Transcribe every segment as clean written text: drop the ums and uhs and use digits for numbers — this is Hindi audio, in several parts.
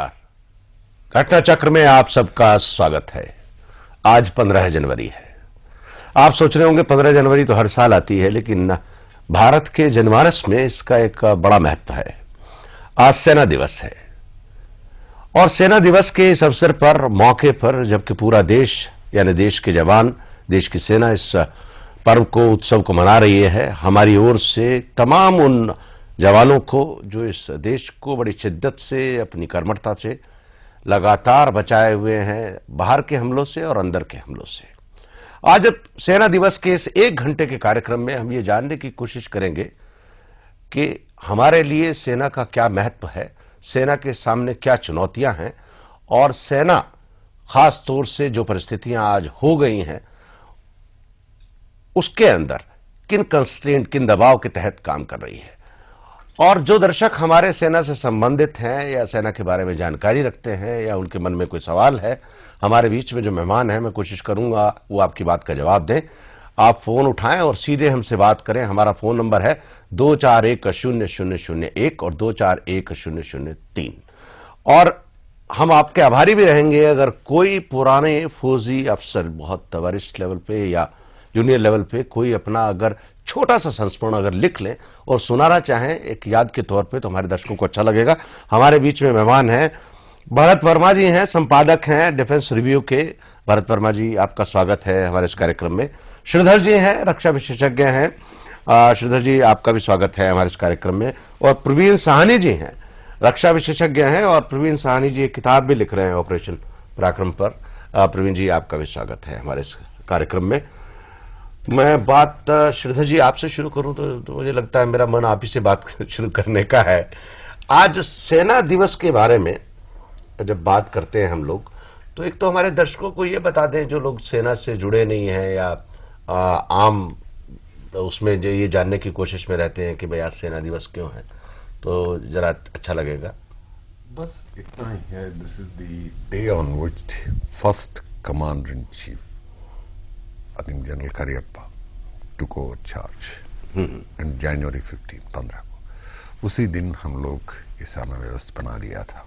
नमस्कार। घटना चक्र में आप सबका स्वागत है। आज 15 जनवरी है। आप सोच रहे होंगे 15 जनवरी तो हर साल आती है, लेकिन भारत के जनमानस में इसका एक बड़ा महत्व है। आज सेना दिवस है और सेना दिवस के इस अवसर पर, मौके पर, जबकि पूरा देश यानी देश के जवान, देश की सेना इस पर्व को, उत्सव को मना रही है, हमारी ओर से तमाम उन जवानों को जो इस देश को बड़ी शिद्दत से, अपनी कर्मठता से लगातार बचाए हुए हैं बाहर के हमलों से और अंदर के हमलों से। आज सेना दिवस के इस 1 घंटे के कार्यक्रम में हम ये जानने की कोशिश करेंगे कि हमारे लिए सेना का क्या महत्व है, सेना के सामने क्या चुनौतियां हैं और सेना खास तौर से जो परिस्थितियां आज हो गई हैं उसके अंदर किन कंस्ट्रेंट, किन दबाव के तहत काम कर रही है। और जो दर्शक हमारे सेना से संबंधित हैं या सेना के बारे में जानकारी रखते हैं या उनके मन में कोई सवाल है, हमारे बीच में जो मेहमान हैं, मैं कोशिश करूंगा वो आपकी बात का जवाब दें। आप फोन उठाएं और सीधे हमसे बात करें। हमारा फोन नंबर है 2410001 और 2410003। और हम आपके आभारी भी रहेंगे अगर कोई पुराने फौजी अफसर, बहुत वरिष्ठ लेवल पे या जूनियर लेवल पे, कोई अपना अगर छोटा सा संस्मरण अगर लिख लें और सुनाना चाहें एक याद के तौर पे, तो हमारे दर्शकों को अच्छा लगेगा। हमारे बीच में मेहमान हैं, भरत वर्मा जी हैं, संपादक हैं डिफेंस रिव्यू के। भरत वर्मा जी, आपका स्वागत है हमारे इस कार्यक्रम में। श्रीधर जी हैं, रक्षा विशेषज्ञ हैं। श्रीधर जी, आपका भी स्वागत है हमारे इस कार्यक्रम में। और प्रवीण साहनी जी हैं, रक्षा विशेषज्ञ हैं और प्रवीण साहनी जी एक किताब भी लिख रहे हैं ऑपरेशन पराक्रम पर। प्रवीण जी, आपका भी स्वागत है हमारे इस कार्यक्रम में। मैं बात श्रीधर जी आपसे शुरू करूं तो मुझे लगता है मेरा मन आप ही से बात शुरू करने का है। आज सेना दिवस के बारे में जब बात करते हैं हम लोग, तो एक तो हमारे दर्शकों को ये बता दें जो लोग सेना से जुड़े नहीं हैं या आम उसमें जो ये जानने की कोशिश में रहते हैं कि भाई आज सेना दिवस क्यों है, तो जरा अच्छा लगेगा। बस इतना ही है। This is the day on which first commander in chief, I think General Cariappa took over charge in January 15 को। उसी दिन हम लोग ये सेना व्यवस्था बना दिया था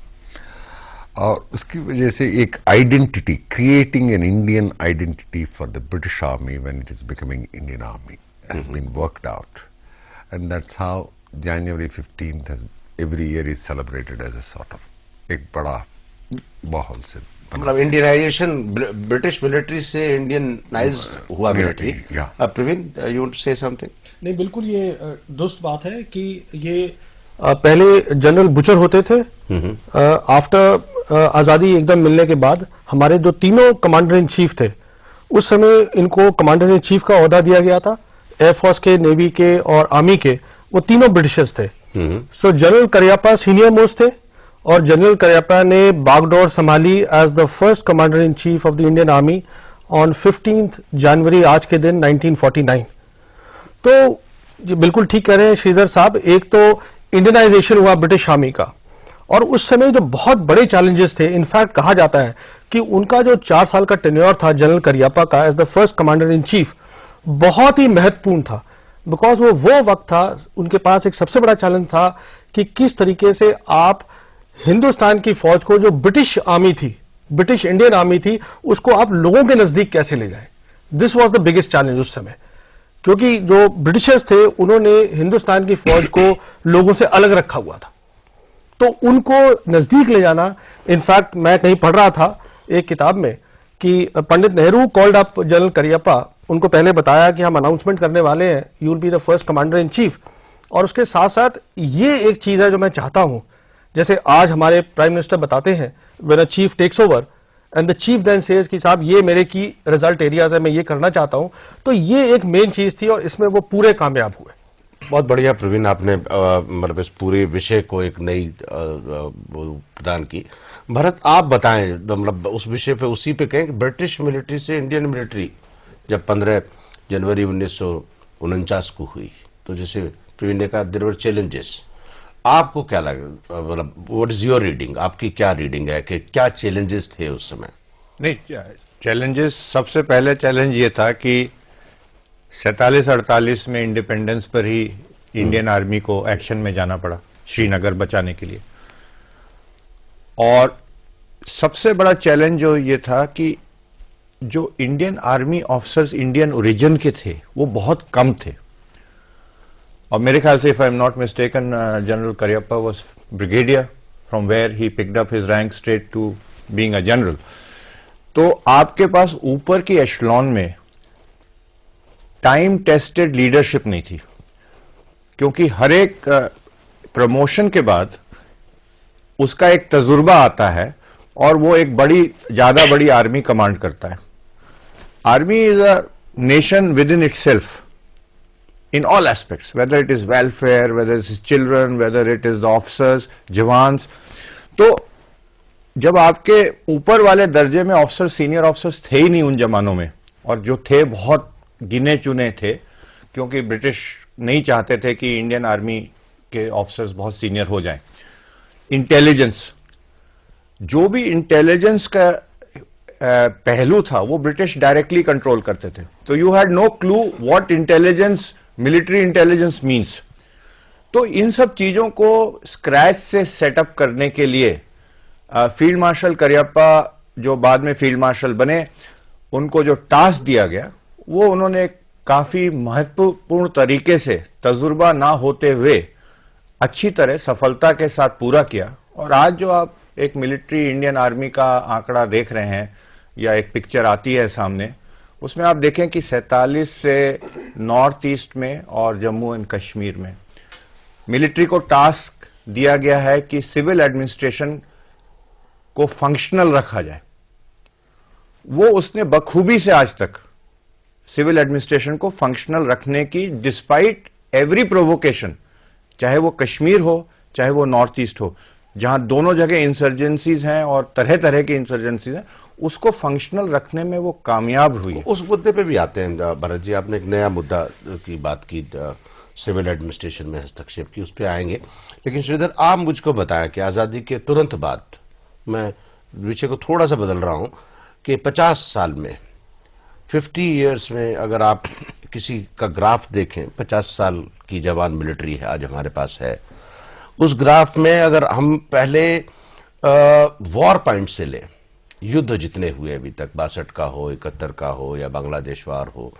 और उसकी वजह से एक identity, creating an Indian identity for the British army when it is becoming Indian army has been worked out, and that's how January 15th has every year is celebrated as a sort of एक बड़ा माहौल से, मतलब इंडियनाइजेशन, ब्रिटिश मिलिट्री से इंडियनाइज हुआ military. Praveen, you want to say something? नहीं, बिल्कुल ये दुरुस्त बात है कि ये पहले जनरल बुचर होते थे। आफ्टर आजादी एकदम मिलने के बाद हमारे जो तीनों कमांडर इन चीफ थे, उस समय इनको कमांडर इन चीफ का ओहदा दिया गया था। एयरफोर्स के, नेवी के और आर्मी के वो तीनों ब्रिटिशर्स थे। So general Cariappa senior most थे और जनरल करियप्पा ने बागडोर संभाली as the first commander in chief of the Indian army on 15 जनवरी, आज के दिन 1949। तो ये बिल्कुल ठीक कह रहे हैं श्रीधर साहब। एक तो इंडियनाइजेशन हुआ ब्रिटिश आर्मी का, और उस समय जो बहुत बड़े चैलेंजेस थे, इनफैक्ट कहा जाता है कि उनका जो 4 साल का टेन्योर था जनरल करियप्पा का as the first commander in chief, बहुत ही महत्वपूर्ण था। बिकॉज वो वक्त था, उनके पास एक सबसे बड़ा चैलेंज था कि किस तरीके से आप हिंदुस्तान की फौज को, जो ब्रिटिश आर्मी थी, ब्रिटिश इंडियन आर्मी थी, उसको आप लोगों के नजदीक कैसे ले जाएं। This was the biggest challenge उस समय, क्योंकि जो ब्रिटिशर्स थे उन्होंने हिंदुस्तान की फौज को लोगों से अलग रखा हुआ था, तो उनको नजदीक ले जाना। इनफैक्ट मैं कहीं पढ़ रहा था एक किताब में कि Pandit Nehru called up general Cariappa, उनको पहले बताया कि हम अनाउंसमेंट करने वाले हैं, you will be the first commander in chief. और उसके साथ साथ ये एक चीज है जो मैं चाहता हूं, जैसे आज हमारे प्राइम मिनिस्टर बताते हैं, when a chief takes over and the chief then says कि साहब ये मेरे की रिजल्ट एरियाज है, मैं ये करना चाहता हूं, तो ये एक मेन चीज थी और इसमें वो पूरे कामयाब हुए। बहुत बढ़िया प्रवीण, आपने मतलब इस पूरे विषय को एक नई प्रदान की। भरत, आप बताएं, मतलब उस विषय पे, उसी पे कहें कि ब्रिटिश मिलिट्री से इंडियन मिलिट्री जब 15 जनवरी 1949 को हुई, तो जैसे प्रवीण ने कहा देयर वर चैलेंजेस, आपको क्या लगा, मतलब व्हाट इज योर रीडिंग, आपकी क्या रीडिंग है कि क्या चैलेंजेस थे उस समय? नहीं, चैलेंजेस, सबसे पहले चैलेंज ये था कि 47-48 में इंडिपेंडेंस पर ही इंडियन आर्मी को एक्शन में जाना पड़ा श्रीनगर बचाने के लिए। और सबसे बड़ा चैलेंज जो ये था कि जो Indian army officers Indian origin के थे वो बहुत कम थे, और मेरे ख्याल से if I am not mistaken general Cariappa was brigadier from where he picked up his rank straight to being a general. तो आपके पास ऊपर की एशलॉन में टाइम टेस्टेड लीडरशिप नहीं थी, क्योंकि हर एक प्रमोशन के बाद उसका एक तजुर्बा आता है और वो एक ज्यादा बड़ी आर्मी कमांड करता है। Army is a nation with in itself in all aspects, whether it is welfare, whether it is children, whether it is the officers, jawans. तो जब आपके ऊपर वाले दर्जे में ऑफिसर, सीनियर ऑफिसर्स थे ही नहीं उन जमानों में, और जो थे बहुत गिने चुने थे, क्योंकि ब्रिटिश नहीं चाहते थे कि इंडियन आर्मी के ऑफिसर्स बहुत सीनियर हो जाएं। इंटेलिजेंस, जो भी इंटेलिजेंस का पहलू था वो ब्रिटिश डायरेक्टली कंट्रोल करते थे। तो you had no clue what intelligence, military intelligence means. तो इन सब चीजों को स्क्रैच से सेटअप करने के लिए फील्ड मार्शल करियप्पा, जो बाद में फील्ड मार्शल बने, उनको जो टास्क दिया गया वो उन्होंने काफी महत्वपूर्ण तरीके से, तजुर्बा ना होते हुए अच्छी तरह सफलता के साथ पूरा किया। और आज जो आप एक मिलिट्री इंडियन आर्मी का आंकड़ा देख रहे हैं या एक पिक्चर आती है सामने, उसमें आप देखें कि 47 से नॉर्थ ईस्ट में और जम्मू एंड कश्मीर में मिलिट्री को टास्क दिया गया है कि सिविल एडमिनिस्ट्रेशन को फंक्शनल रखा जाए। वो उसने बखूबी से आज तक सिविल एडमिनिस्ट्रेशन को फंक्शनल रखने की, डिस्पाइट एवरी प्रोवोकेशन, चाहे वो कश्मीर हो चाहे वो नॉर्थ ईस्ट हो, जहां दोनों जगह इंसर्जेंसीज हैं और तरह तरह की इंसर्जेंसीज हैं, उसको फंक्शनल रखने में वो कामयाब हुई। उस मुद्दे पे भी आते हैं भरत जी, आपने एक नया मुद्दा की बात की, सिविल एडमिनिस्ट्रेशन में हस्तक्षेप की, उस पर आएंगे। लेकिन श्रीधर, आप मुझको बताएं कि आजादी के तुरंत बाद, मैं विषय को थोड़ा सा बदल रहा हूं, कि 50 साल में, 50 ईयर्स में अगर आप किसी का ग्राफ देखें, 50 साल की जवान मिलिट्री है आज हमारे पास है, उस ग्राफ में अगर हम पहले वॉर पॉइंट से लें, युद्ध जितने हुए अभी तक, 62 का हो, 71 का हो, या बांग्लादेश वार हो,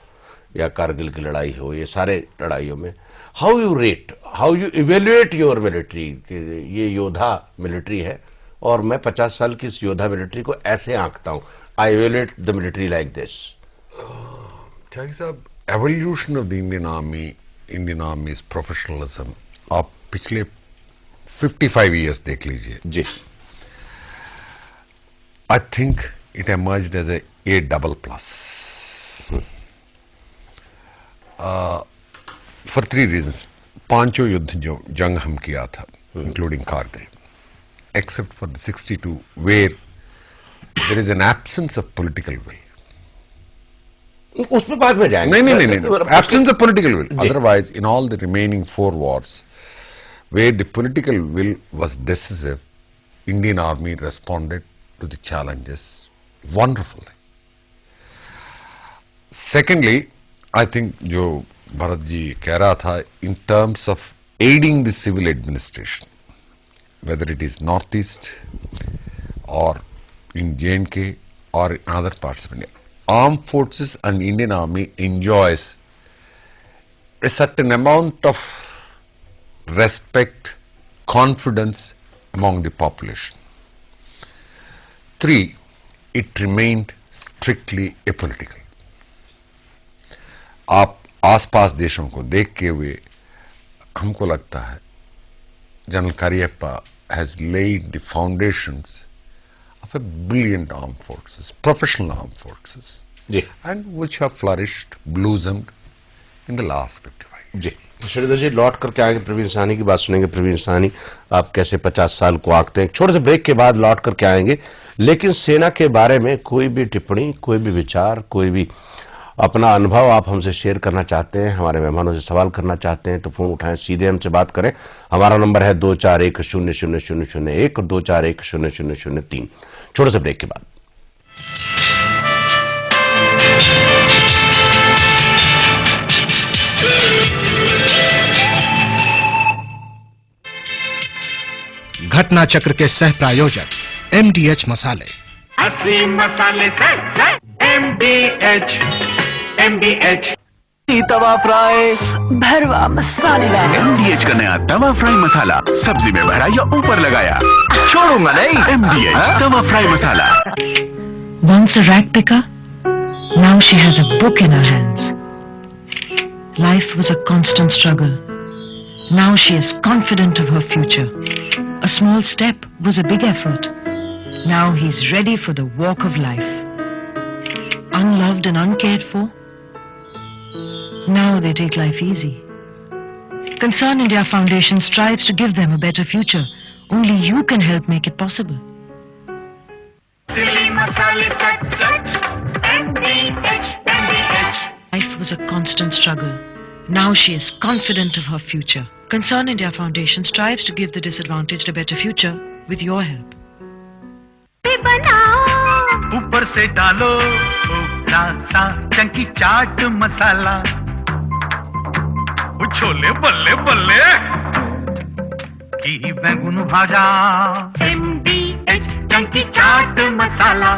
या कारगिल की लड़ाई हो, ये सारे लड़ाइयों में how you rate, how you evaluate your military, ये योद्धा मिलिट्री है और मैं 50 साल की इस योद्धा मिलिट्री को ऐसे आंकता हूं, आई evaluate the military like this. त्यागी साहब, evolution of the Indian army professionalism आप पिछले 55 ईयर्स देख लीजिए जी। I think it emerged as a double plus. For 3 reasons. 5 युद्ध जो जंग हम किया था, including Kargil, except for the 62, where there is an absence of political will. उस पर बाद में जाएंगे। नहीं, absence of political will. Otherwise, in all the remaining 4 wars, where the political will was decisive, Indian Army responded to the challenges wonderfully. Secondly, I think जो भरत जी कह रहा था, in terms of aiding the civil administration, whether it is northeast or in J&K or in other parts of India, armed forces and Indian Army enjoys a certain amount of respect, confidence among the population. 3, it remained strictly apolitical. आप आसपास देशों को देख के हुए हमको लगता है general Cariappa has laid the foundations of a brilliant armed forces, professional armed forces, and which have flourished, blossomed in the last 55 जी। श्रीधर जी, लौट करके आएंगे, प्रवीण साहनी की बात सुनेंगे। प्रवीण साहनी, आप कैसे 50 साल को आंकते हैं? छोटे से ब्रेक के बाद लौट करके आएंगे। लेकिन सेना के बारे में कोई भी टिप्पणी, कोई भी विचार, कोई भी अपना अनुभव आप हमसे शेयर करना चाहते हैं, हमारे मेहमानों से सवाल करना चाहते हैं, तो फोन उठाएं, सीधे हमसे बात करें। हमारा नंबर है 24100001 और 24100003। छोटे से ब्रेक के बाद। घटना चक्र के सह प्रायोजक MDH मसाले। असली मसाले से MDH तवा फ्राई भरवा मसालेदार। MDH का नया तवा फ्राई मसाला, सब्जी में भरा या ऊपर लगाया, छोड़ूंगा नहीं। MDH Tawa fry masala. Once a rag picker, now she has a book in her hands. Life was a constant struggle. Now she is confident of her future. A small step was a big effort. Now he's ready for the walk of life. Unloved and uncared for, now they take life easy. Concern India Foundation strives to give them a better future. Only you can help make it possible. Life was a constant struggle. Now she is confident of her future. Concern India Foundation strives to give the disadvantaged a better future with your help. ऊपर से डालो सा चंकी चाट मसाला, छोले बल्ले बल्ले की बैंगन भाजा। MDH चंकी चाट मसाला,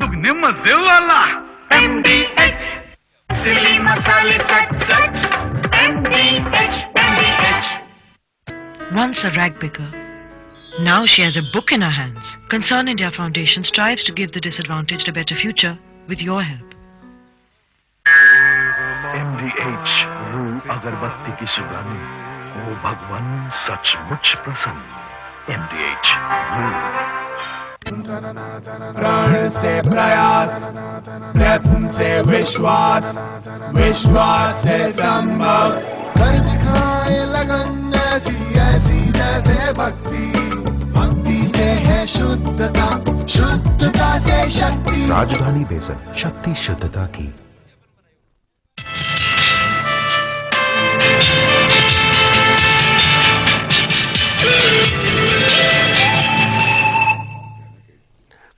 दुगने मजे वाला। MDH सिली मसाले सच MDH। Once a rag picker, now she has a book in her hands. Concern India Foundation strives to give the disadvantaged a better future with your help. MDH रूह अगरबत्ती की सुगंध, ओ भगवान सचमुच प्रसन्न। MDH प्रण से प्रयास, प्रयत्न से विश्वास, विश्वास से संभव। कर दिखाए लगन ऐसी ऐसी जैसे भक्ति, भक्ति से है शुद्धता, शुद्धता से शक्ति। राजधानी बेसन, शक्ति शुद्धता की।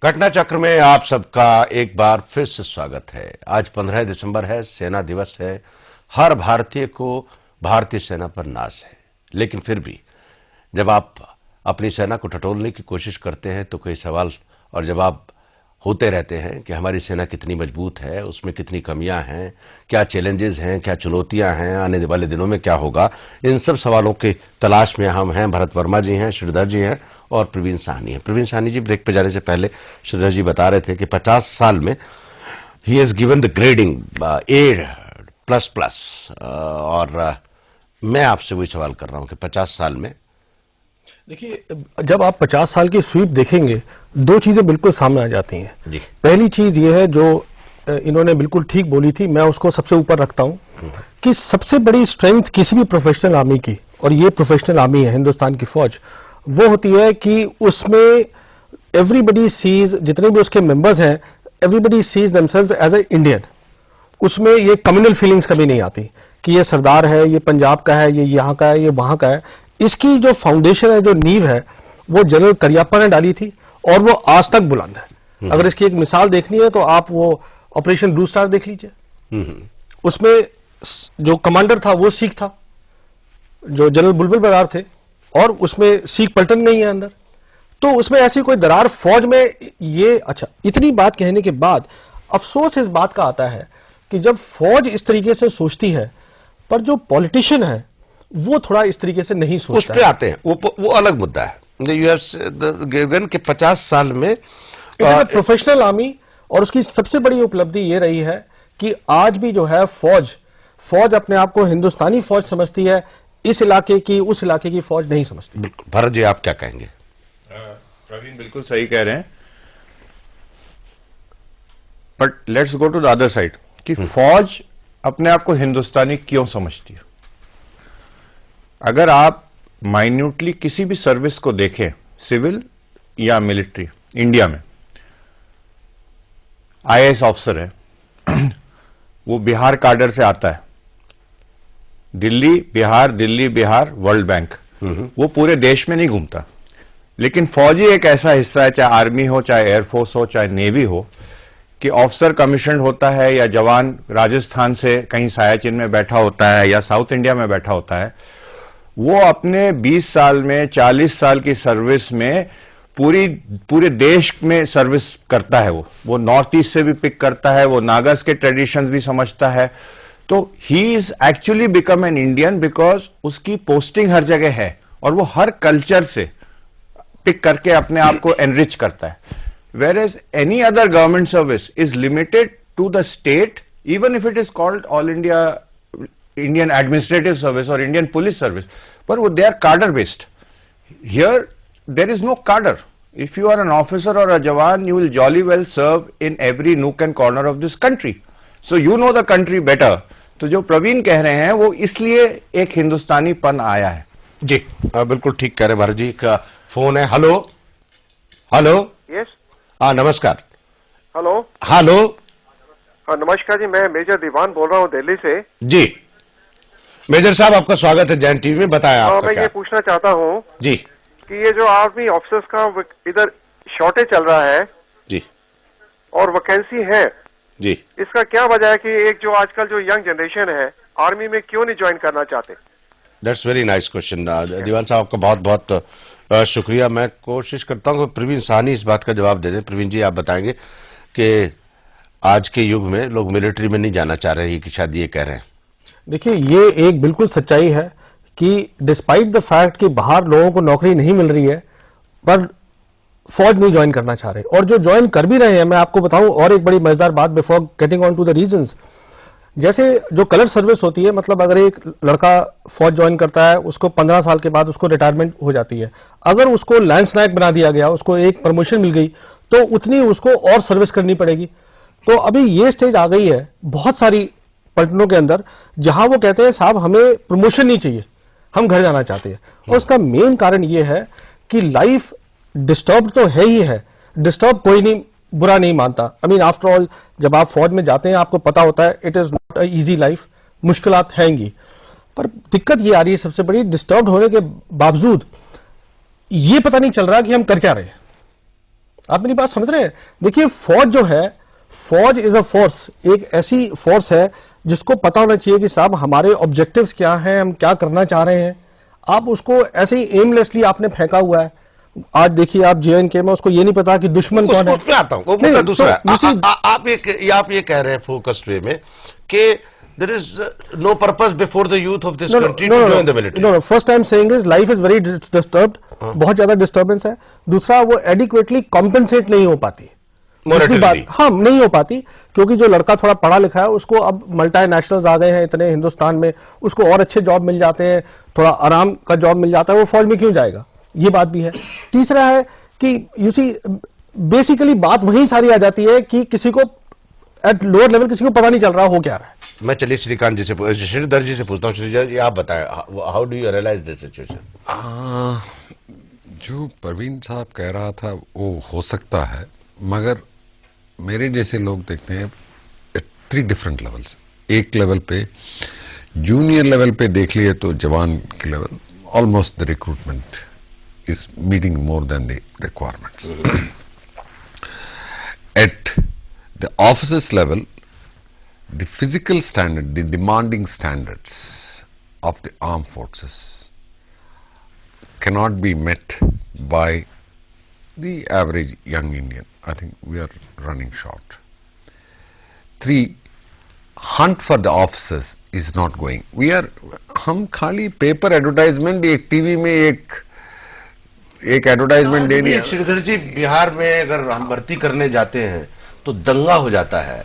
घटना चक्र में आप सबका एक बार फिर से स्वागत है। आज 15 दिसंबर है, सेना दिवस है। हर भारतीय को भारतीय सेना पर नाज है, लेकिन फिर भी जब आप अपनी सेना को टटोलने की कोशिश करते हैं तो कई सवाल और जवाब होते रहते हैं कि हमारी सेना कितनी मजबूत है, उसमें कितनी कमियां हैं, क्या चैलेंजेस हैं, क्या चुनौतियां हैं, आने वाले दिनों में क्या होगा। इन सब सवालों की तलाश में हम हैं। भरत वर्मा जी हैं, श्रीधर जी हैं और प्रवीण साहनी हैं। प्रवीण साहनी जी, ब्रेक पे जाने से पहले श्रीधर जी बता रहे थे कि 50 साल में he has given the grading A++, और मैं आपसे वही सवाल कर रहा हूं कि 50 साल में देखिए, जब आप 50 साल की स्वीप देखेंगे, दो चीजें बिल्कुल सामने आ जाती हैं जी। पहली चीज ये है जो इन्होंने बिल्कुल ठीक बोली थी, मैं उसको सबसे ऊपर रखता हूं कि सबसे बड़ी स्ट्रेंथ किसी भी प्रोफेशनल आर्मी की, और ये प्रोफेशनल आर्मी है हिंदुस्तान की फौज, वो होती है कि उसमें एवरीबडी सीज, जितने भी उसके मेंबर्स हैं, everybody sees themselves as a Indian. उसमें ये कम्युनल फीलिंग्स कभी नहीं आती कि ये सरदार है, ये पंजाब का है, ये यहाँ का है, ये वहां का है। इसकी जो फाउंडेशन है, जो नींव है, वो जनरल करियप्पा ने डाली थी और वो आज तक बुलंद है। अगर इसकी एक मिसाल देखनी है तो आप वो ऑपरेशन ब्लू स्टार देख लीजिए। उसमें जो कमांडर था वो सिख था, जो जनरल बुलबुल बरार थे, और उसमें सिख पलटन नहीं है अंदर। तो उसमें ऐसी कोई दरार फौज में ये, अच्छा, इतनी बात कहने के बाद अफसोस इस बात का आता है कि जब फौज इस तरीके से सोचती है, पर जो पॉलिटिशियन है वो थोड़ा इस तरीके से नहीं सोचता। उस पे आते हैं, वो अलग मुद्दा है। यू हैव गिवन के 50 साल में प्रोफेशनल आर्मी, और उसकी सबसे बड़ी उपलब्धि ये रही है कि आज भी जो है फौज अपने आप को हिंदुस्तानी फौज समझती है, इस इलाके की, उस इलाके की फौज नहीं समझती। भरत जी, आप क्या कहेंगे? प्रवीण बिल्कुल सही कह रहे हैं, but let's go to the other side कि फौज अपने आप को हिंदुस्तानी क्यों समझती है। अगर आप माइन्यूटली किसी भी सर्विस को देखें, सिविल या मिलिट्री, इंडिया में IAS ऑफिसर है, वो बिहार काडर से आता है, दिल्ली बिहार वर्ल्ड बैंक, वो पूरे देश में नहीं घूमता। लेकिन फौजी एक ऐसा हिस्सा है, चाहे आर्मी हो, चाहे एयरफोर्स हो, चाहे नेवी हो, कि ऑफिसर कमीशन होता है या जवान राजस्थान से कहीं सायाचिन में बैठा होता है या साउथ इंडिया में बैठा होता है, वो अपने 20 साल में 40 साल की सर्विस में पूरे देश में सर्विस करता है। वो नॉर्थ ईस्ट से भी पिक करता है, वो नागास के ट्रेडिशंस भी समझता है। तो he is actually become an Indian because उसकी पोस्टिंग हर जगह है और वो हर कल्चर से पिक करके अपने आप को एनरिच करता है। Whereas any other government service is limited to the state, even if it is called all India Indian administrative service और इंडियन पुलिस सर्विस, पर वो they are cadre based. Here there is no cadre. If you are an officer or a jawan, you will jolly well serve in every nook and corner of this country. So you know the country better. तो जो प्रवीण कह रहे हैं वो इसलिए एक हिंदुस्तानी पन आया है। जी बिल्कुल ठीक कह रहे हैं भारत जी। का फोन है। Hello hello. यस। हाँ नमस्कार। Hello hello. हाँ नमस्कार जी, मैं मेजर दीवान बोल रहा हूँ दिल्ली से। जी मेजर साहब आपका स्वागत है जैन टीवी में। बताएं आपका मैं क्या? ये पूछना चाहता हूँ जी कि ये जो आर्मी ऑफिसर्स का इधर शॉर्टेज चल रहा है जी और वैकेंसी है जी, इसका क्या वजह है कि एक जो आजकल जो यंग जनरेशन है आर्मी में क्यों नहीं ज्वाइन करना चाहते? दैट्स वेरी नाइस क्वेश्चन दीवान साहब, आपका बहुत बहुत शुक्रिया। मैं कोशिश करता हूँ कि प्रवीण साहनी इस बात का जवाब दे दें। प्रवीण जी आप बताएंगे कि आज के युग में लोग मिलिट्री में नहीं जाना चाह रहे हैं कि शायद ये कह रहे हैं। देखिए ये एक बिल्कुल सच्चाई है कि डिस्पाइट द फैक्ट कि बाहर लोगों को नौकरी नहीं मिल रही है पर फौज नहीं ज्वाइन करना चाह रहे, और जो ज्वाइन कर भी रहे हैं मैं आपको बताऊं और एक बड़ी मजेदार बात before getting on to the reasons. जैसे जो कलर सर्विस होती है, मतलब अगर एक लड़का फौज ज्वाइन करता है उसको 15 साल के बाद उसको रिटायरमेंट हो जाती है, अगर उसको लैंस नायक बना दिया गया, उसको एक प्रमोशन मिल गई तो उतनी उसको और सर्विस करनी पड़ेगी। तो अभी ये स्टेज आ गई है बहुत सारी पलटनों के अंदर जहां वो कहते हैं साहब हमें प्रमोशन नहीं चाहिए, हम घर जाना चाहते हैं। और उसका मेन कारण ये है कि लाइफ डिस्टर्ब तो है ही है, डिस्टर्ब कोई नहीं बुरा नहीं मानता। आई मीन आफ्टर ऑल जब आप फौज में जाते हैं आपको पता होता है it is not a easy life, मुश्किलात हैंगी, पर दिक्कत ये आ रही है सबसे बड़ी, डिस्टर्ब होने के बावजूद ये पता नहीं चल रहा कि हम कर क्या रहे हैं। आप मेरी बात समझ रहे हैं? देखिए फौज जो है, फौज इज अ फोर्स, एक ऐसी फोर्स है जिसको पता होना चाहिए कि साहब हमारे ऑब्जेक्टिव्स क्या हैं, हम क्या करना चाह रहे हैं। आप उसको ऐसे ही एमलेसली आपने फेंका हुआ है। आज देखिए आप JNK में उसको ये नहीं पता कि दुश्मन कौन है। उसमें आता हूं, वो मुद्दा दूसरा है। आप ये कह रहे हैं फोकस्ड वे में कि there is no purpose before the youth of this country to join the military. No, first I'm saying is life is very disturbed, बहुत ज्यादा डिस्टर्बेंस है। दूसरा वो एडिक्वेटली कॉम्पेंसेट नहीं हो पाती, हाँ नहीं हो पाती, क्योंकि जो लड़का थोड़ा पढ़ा लिखा है उसको अब मल्टीनेशनल्स आ गए हैं इतने हिंदुस्तान में, उसको और अच्छे जॉब मिल जाते हैं, थोड़ा आराम का जॉब मिल जाता है, वो फौज में क्यों जाएगा, ये बात भी है। तीसरा है कि यू सी बेसिकली बात वहीं सारी आ जाती है कि किसी को एट लोअर लेवल किसी को पता नहीं चल रहा हो क्या रहा है। मैं चलिए श्रीकांत जी से, श्रीधर जी से पूछता हूँ। श्रीधर जी आप बताएं, how do you realise this situation? जो प्रवीण साहब कह रहा था वो हो सकता है, मगर मेरे जैसे लोग देखते हैं 3 डिफरेंट लेवल्स। एक लेवल पे जूनियर लेवल पे देख लिए तो जवान के level, almost the recruitment is meeting more than the requirements. At the officers level, the physical standard, the demanding standards of the armed forces cannot be met by the average young Indian. I think we are running short. 3, hunt for the officers is not going. We are, हम खाली पेपर एडवर्टाइजमेंट, एक टीवी में एक एडवर्टाइजमेंट देनी है। श्रीधर जी बिहार में अगर हम भर्ती करने जाते हैं तो दंगा हो जाता है।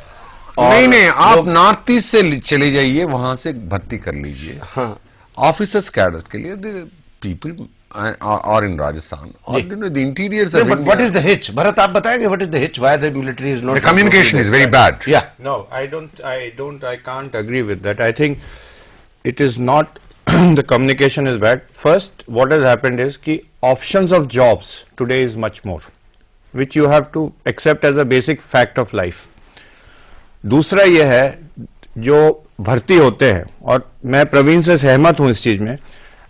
नहीं, आप नॉर्थ ईस्ट से चले जाइए, वहां से भर्ती कर लीजिए। हाँ, ऑफिसर्स कैडर्स के लिए पीपल और इन राजस्थान और the interiors. What is the hitch? Bharat आप बताएंगे what is the hitch? Why the military is not? The communication is very bad. या no, I can't agree with that. I think it is not the communication is bad. First, what has happened is कि options of jobs today is much more, which you have to accept as a basic fact of life. दूसरा यह है जो भर्ती होते हैं, और मैं प्रवीण से सहमत हूं इस चीज में,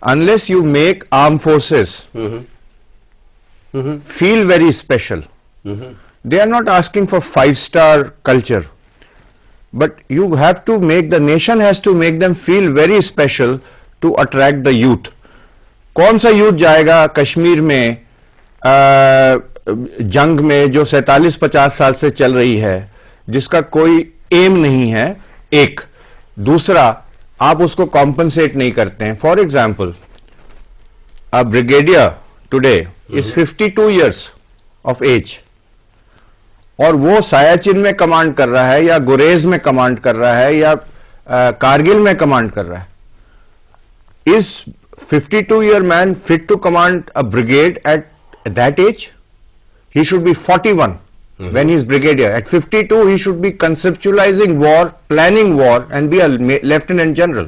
unless you make arm forces feel very special, they are not asking for 5-star culture, but you have to make, the nation has to make them feel very special to attract the youth. कौन सा यूथ जाएगा कश्मीर में जंग में जो 47-50 साल से चल रही है, जिसका कोई एम नहीं है, एक। दूसरा, आप उसको कॉम्पनसेट नहीं करते हैं। For example, a brigadier today is 52 years of age, और वो सायाचिन में कमांड कर रहा है, या गुरेज में कमांड कर रहा है, या कारगिल में कमांड कर रहा है। Is 52-year man fit to command a brigade at that age? He should be 41 when he's brigadier. At 52, he should be conceptualizing war, planning war, and be a lieutenant general.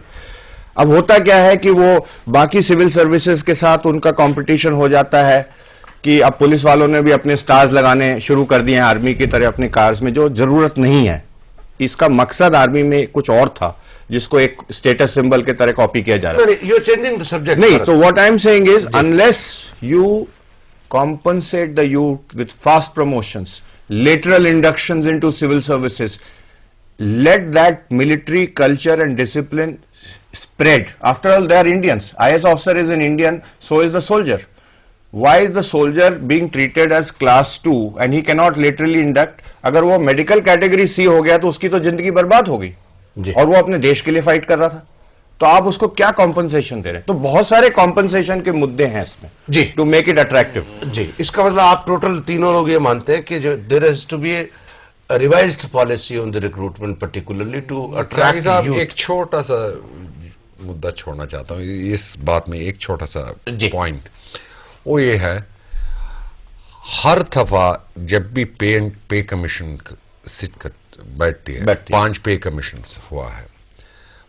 अब होता क्या है कि वो बाकी सिविल सर्विसेज के साथ उनका कंपटीशन हो जाता है कि अब पुलिस वालों ने भी अपने स्टार्स लगाने शुरू कर दिए हैं आर्मी की तरह अपने कार्स में, जो जरूरत नहीं है। इसका मकसद आर्मी में कुछ और था, जिसको एक स्टेटस सिंबल के तरह कॉपी किया जा रहा है। You're changing the subject. नहीं, तो what I am saying is, unless you compensate the youth with fast promotions, lateral inductions into civil services, let that military culture and discipline spread. After all, they are Indians. IS officer is an Indian, so is the soldier. Why is the soldier being treated as class 2 and he cannot laterally induct? अगर वो मेडिकल कैटेगरी C हो गया तो उसकी तो जिंदगी बर्बाद हो गई, और वो अपने देश के लिए फाइट कर रहा था, तो आप उसको क्या कॉम्पनसेशन दे रहे हैं? तो बहुत सारे कॉम्पनसेशन के मुद्दे हैं इसमें जी, टू मेक इट अट्रैक्टिव। जी, इसका मतलब आप टोटल तीनों लोग ये मानते हैं कि जो there has to be a revised policy on the recruitment, particularly to attract youth. एक छोटा सा मुद्दा छोड़ना चाहता हूं इस बात में, एक छोटा सा पॉइंट, वो ये है, हर दफा जब भी पे कमीशन सिट कर बैठती है, 5 पे कमीशन हुआ है,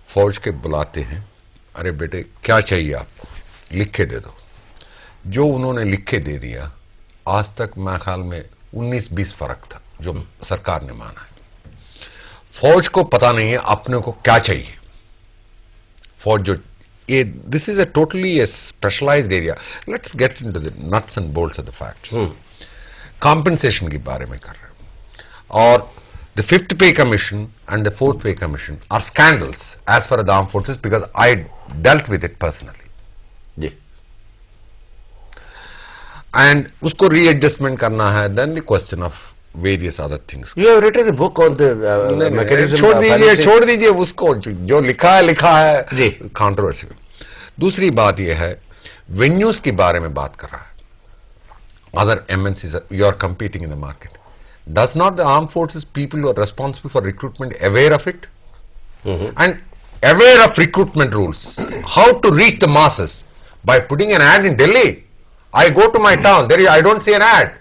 फौज के बुलाते हैं, अरे बेटे क्या चाहिए आपको, लिख के दे दो। जो उन्होंने लिख के दे दिया, आज तक मेरे ख्याल में 19-20 फर्क था जो सरकार ने माना है। फौज को पता नहीं है अपने को क्या चाहिए। फौज जो ये, this is a totally a specialised area. Let's get into the nuts and bolts of the facts. Compensation के बारे में कर रहे हैं, और the 5th pay commission and the 4th pay commission are scandals as far as the armed forces, because I dealt with it personally. Ji, and उसको readjustment करना है, then the question of various other things. You have written a book on the mechanism. छोड़ दीजिए उसको, जो लिखा है जी, controversial. दूसरी बात यह है, venues के बारे में बात कर रहा है। Other MNCs, you are competing in the market. Does not the armed forces people who are responsible for recruitment aware of it? And aware of recruitment rules? How to reach the masses? By putting an ad in Delhi? I go to my town, I don't see an ad,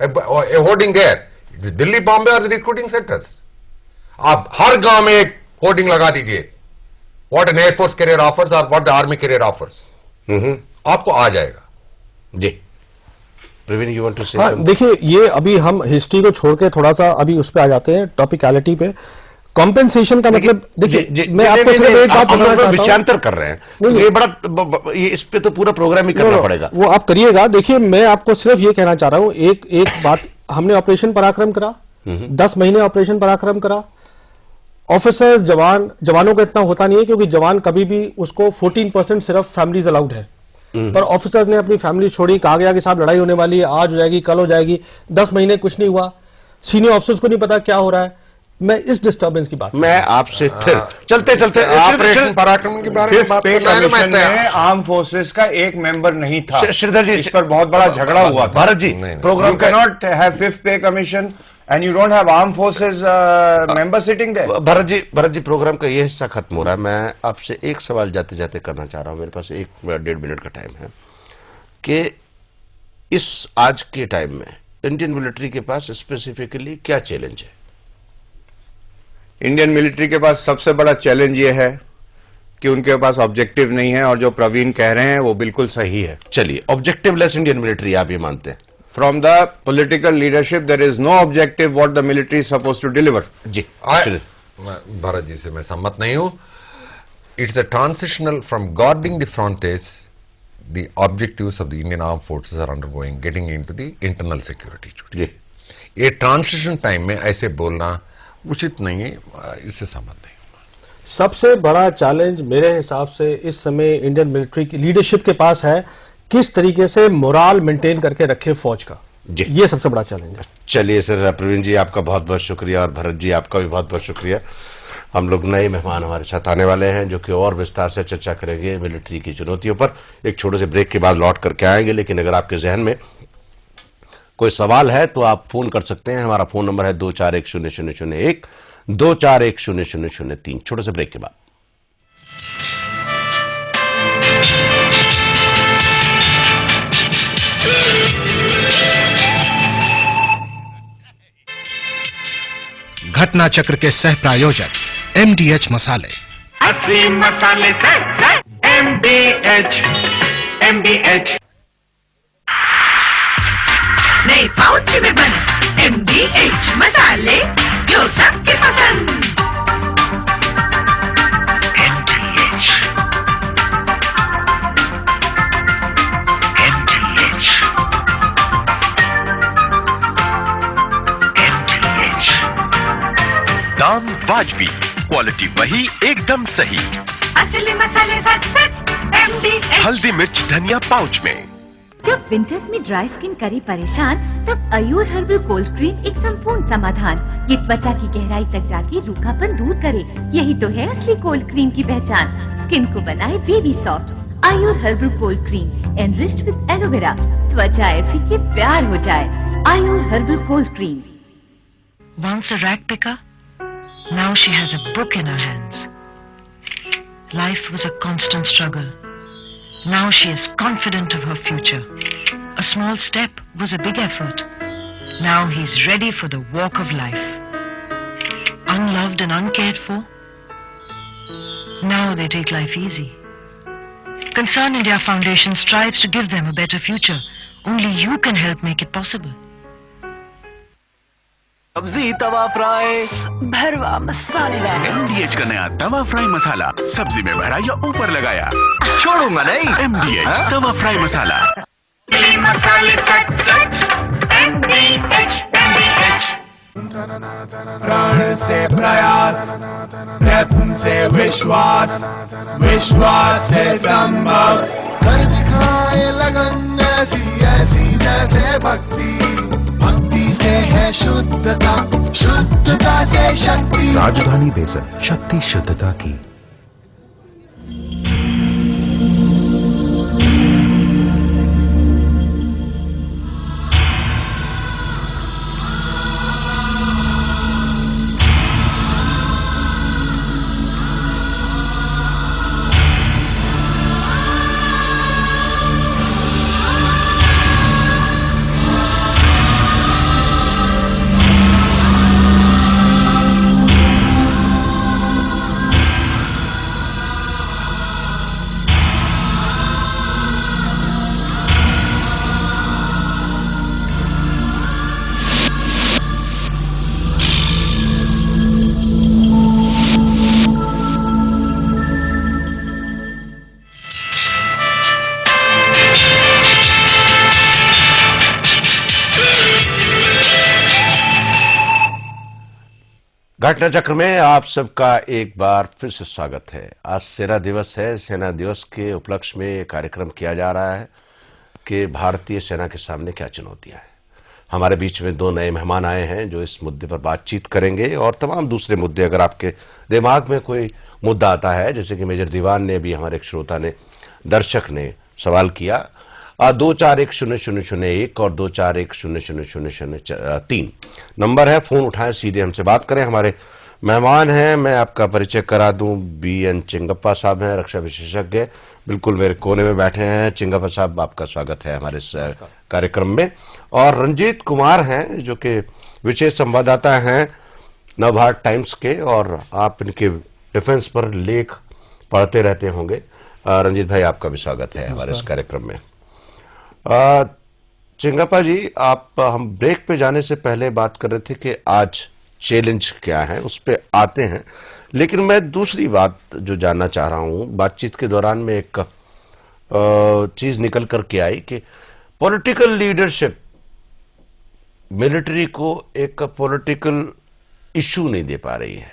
a hoarding there. Delhi, Bombay are the recruiting centers. आप हर गांव में एक होर्डिंग लगा दीजिए, what an Air Force career offers or what the Army career offers. आपको आ जाएगा। जी, प्रवीण, यू वांट टू से? हाँ, देखिए, ये अभी हम हिस्ट्री को छोड़ के थोड़ा सा अभी उस पे आ जाते हैं, टॉपिकलिटी पे। कॉम्पेंसेशन का मतलब, देखिए मैं आपको सिर्फ एक बात बताना चाहता हूं, विषयांतर कर रहे हैं, ये बड़ा, ये इस पे तो पूरा प्रोग्राम ही करना पड़ेगा। वो आप करिएगा। देखिए, मैं आपको सिर्फ ये कहना चाह रहा हूं, एक बात, हमने ऑपरेशन पराक्रम करा, 10 महीने ऑपरेशन पराक्रम करा। ऑफिसर्स, जवानों का इतना होता नहीं है, क्योंकि जवान कभी भी उसको 14% सिर्फ फैमिलीज अलाउड है, पर ऑफिसर्स ने अपनी फैमिली छोड़ी, कहा गया कि साहब लड़ाई होने वाली है, आज हो जाएगी, कल हो जाएगी, 10 महीने कुछ नहीं हुआ। सीनियर ऑफिसर्स को नहीं पता क्या हो रहा है। मैं इस डिस्टर्बेंस की बात, मैं आपसे फिर चलते ऑपरेशन पराक्रम की बात में आर्म फोर्सेस का एक मेंबर नहीं था। श्रीधर जी, इस पर बहुत बड़ा झगड़ा हुआ था। Bharat ji, program can not have 5th पे commission and you don't have armed forces member sitting there. Bharat ji, program का ये हिस्सा खत्म हो रहा है। मैं आपसे एक सवाल जाते जाते करना चाह रहा हूं, मेरे पास 1-1.5 मिनट का टाइम है, कि इस आज के टाइम में इंडियन मिलिट्री के पास स्पेसिफिकली क्या चैलेंज है? इंडियन मिलिट्री के पास सबसे बड़ा चैलेंज ये है कि उनके पास ऑब्जेक्टिव नहीं है, और जो प्रवीण कह रहे हैं वो बिल्कुल सही है। चलिए, ऑब्जेक्टिवलेस इंडियन मिलिट्री आप ये मानते हैं? From the political leadership, there is no objective what the military is supposed to deliver. जी, भारत जी से मैं सहमत नहीं हूं। It's a transitional from guarding the frontiers. The objectives of the Indian armed forces are undergoing, getting into the internal security. जी, ये ट्रांसिशन टाइम में ऐसे बोलना उचित नहीं है, इससे सहमत नहीं हूं। सबसे बड़ा चैलेंज मेरे हिसाब से इस समय इंडियन मिलिट्री की लीडरशिप के पास है किस तरीके से मोराल मेंटेन करके रखे फौज का, जी। ये सबसे बड़ा चैलेंज है। चलिए सर, प्रवीण जी आपका बहुत बहुत शुक्रिया और भरत जी आपका भी बहुत बहुत शुक्रिया। हम लोग नए मेहमान हमारे साथ आने वाले हैं जो कि और विस्तार से चर्चा करेंगे मिलिट्री की चुनौतियों पर। एक छोटे से ब्रेक के बाद लौट करके आएंगे, लेकिन अगर आपके जहन में कोई सवाल है तो आप फोन कर सकते हैं। हमारा फोन नंबर है 241001 241003। छोटे से ब्रेक के बाद। घटना चक्र के सह प्रायोजक MDH मसाले। असली मसाले से MDH नए पाउच में बने MDH मसाले जो सबके पसंद। MDH दाम वाजबी, क्वालिटी वही, एकदम सही। असली मसाले सच MDH। हल्दी मिर्च धनिया पाउच में। जब विंटर्स में ड्राई स्किन करे परेशान, तब अयूर हर्बल कोल्ड क्रीम एक संपूर्ण समाधान। ये त्वचा की गहराई तक जाके रूखापन दूर करे। यही तो है असली कोल्ड क्रीम की पहचान। स्किन को बनाए baby soft. Ayur herbal cold cream enriched with aloe vera. त्वचा ऐसी कि प्यार हो जाए। Ayur herbal cold cream. Once a rag picker, now she has a book in her hands. Life was a constant struggle. Now she is confident of her future. A small step was a big effort. Now he's ready for the walk of life. Unloved and uncared for, now they take life easy. Concern India Foundation strives to give them a better future. Only you can help make it possible. सब्जी तवा फ्राई भरवा मसाला। MDH का नया तवा फ्राई मसाला, सब्जी में भरा या ऊपर लगाया, छोड़ूंगा नहीं। MDH तवा फ्राई मसाला। मसाले सच MDH प्राण से प्रयास, प्रयत्न से विश्वास, विश्वास से संभव। कर दिखाए लगन ऐसी ऐसी जैसे भक्ति, भक्ति से है शुद्धता, शुद्धता से शक्ति। राजधानी बेसन, शक्ति शुद्धता की। घटना चक्र में आप सबका एक बार फिर से स्वागत है। आज सेना दिवस है। सेना दिवस के उपलक्ष्य में कार्यक्रम किया जा रहा है कि भारतीय सेना के सामने क्या चुनौतियां हैं। हमारे बीच में दो नए मेहमान आए हैं जो इस मुद्दे पर बातचीत करेंगे और तमाम दूसरे मुद्दे। अगर आपके दिमाग में कोई मुद्दा आता है, जैसे कि मेजर दीवान ने भी, हमारे एक श्रोता ने, दर्शक ने सवाल किया, 241001 और 241003 नंबर है। फोन उठाएं, सीधे हमसे बात करें। हमारे मेहमान हैं, मैं आपका परिचय करा दूं। BN चिंगप्पा साहब हैं, रक्षा विशेषज्ञ, बिल्कुल मेरे कोने में बैठे हैं। चिंगप्पा साहब, आपका स्वागत है हमारे इस कार्यक्रम में। और रंजीत कुमार हैं जो कि विशेष संवाददाता हैं नवभारत टाइम्स के, और आप इनके डिफेंस पर लेख पढ़ते रहते होंगे। रंजीत भाई, आपका भी स्वागत है हमारे इस कार्यक्रम में। चिंगप्पा जी, हम ब्रेक पे जाने से पहले बात कर रहे थे कि आज चैलेंज क्या है, उस पे आते हैं। लेकिन मैं दूसरी बात जो जानना चाह रहा हूं, बातचीत के दौरान में एक चीज निकल करके आई कि पॉलिटिकल लीडरशिप मिलिट्री को एक पॉलिटिकल इशू नहीं दे पा रही है।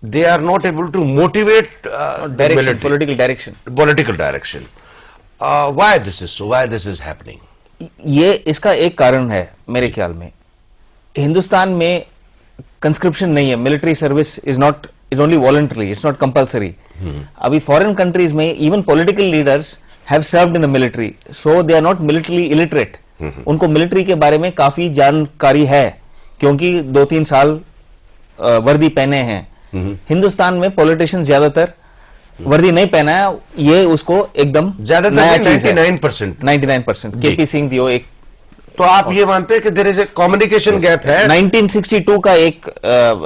They are not able to motivate political direction. Political direction. Why this is so? Why this is happening? ये इसका एक कारण है मेरे ख्याल में, हिंदुस्तान में कंस्क्रिप्शन नहीं है, military service is only voluntary, it's not compulsory. अभी फॉरेन कंट्रीज में even political leaders have served in the military, so they are not military illiterate. उनको मिलिट्री के बारे में काफी जानकारी है क्योंकि 2-3 साल वर्दी पहने हैं। हिंदुस्तान में पॉलिटिशियंस ज्यादातर वर्दी नहीं पहना है, ये उसको एकदम ज्यादातर 99%। केपी सिंह दियो एक। तो आप ये मानते हैं कि there is a communication gap है? 1962 का एक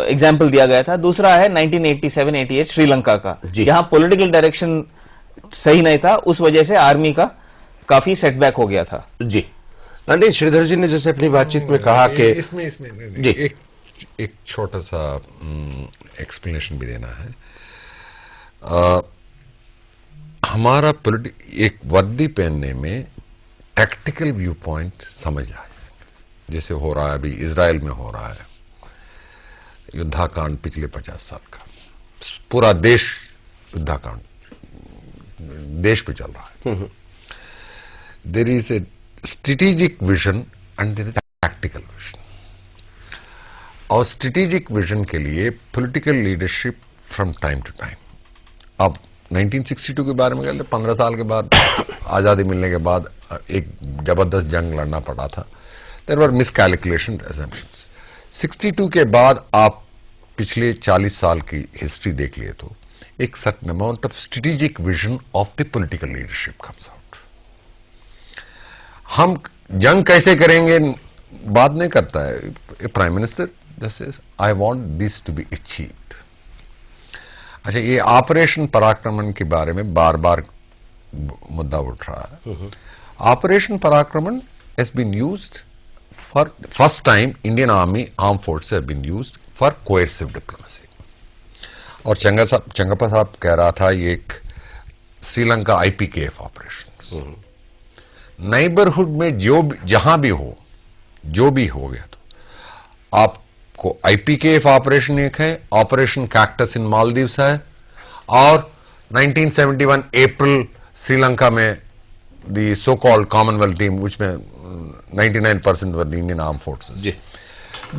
एग्जाम्पल दिया गया था, दूसरा है 1987-88 श्रीलंका का, जहां पॉलिटिकल डायरेक्शन सही नहीं था, उस वजह से आर्मी का काफी सेटबैक हो गया था। जी नहीं, श्रीधर जी ने जैसे अपनी बातचीत में कहा कि इसमें जी एक छोटा सा एक्सप्लेनेशन भी देना है। हमारा एक वर्दी पहनने में टैक्टिकल व्यू पॉइंट समझ आए, जैसे हो रहा है अभी इजराइल में हो रहा है युद्धाकांड पिछले 50 साल का, पूरा देश युद्धाकांड देश पे चल रहा है। There is a strategic vision and there is tactical vision, और स्ट्रेटेजिक विजन के लिए political leadership from time to time. अब 1962 के बारे में कहते 15 साल के बाद आजादी मिलने के बाद एक जबरदस्त जंग लड़ना पड़ा था, देयर वर मिसकैलकुलेशन असम्पशंस। 62 के बाद आप पिछले 40 साल की हिस्ट्री देख लिए तो एक certain amount of strategic vision of the political leadership comes out. हम जंग कैसे करेंगे बात नहीं करता है prime minister, just I want this to be achieved. अच्छा, ये ऑपरेशन पराक्रमण के बारे में बार बार मुद्दा उठ रहा है। ऑपरेशन पराक्रमण has been used for first time, Indian army arm forces have been used for coercive diplomacy. और चंगप्पा साहब कह रहा था ये एक श्रीलंका आईपीकेएफ ऑपरेशन, नेबरहुड में जहां भी हो, जो भी हो गया, तो आपको आईपीकेएफ ऑपरेशन एक है, ऑपरेशन कैक्टस इन मालदीव्स है, और 1971 अप्रैल श्रीलंका में the so called Commonwealth team, उसमें 99% were the Indian arm forces.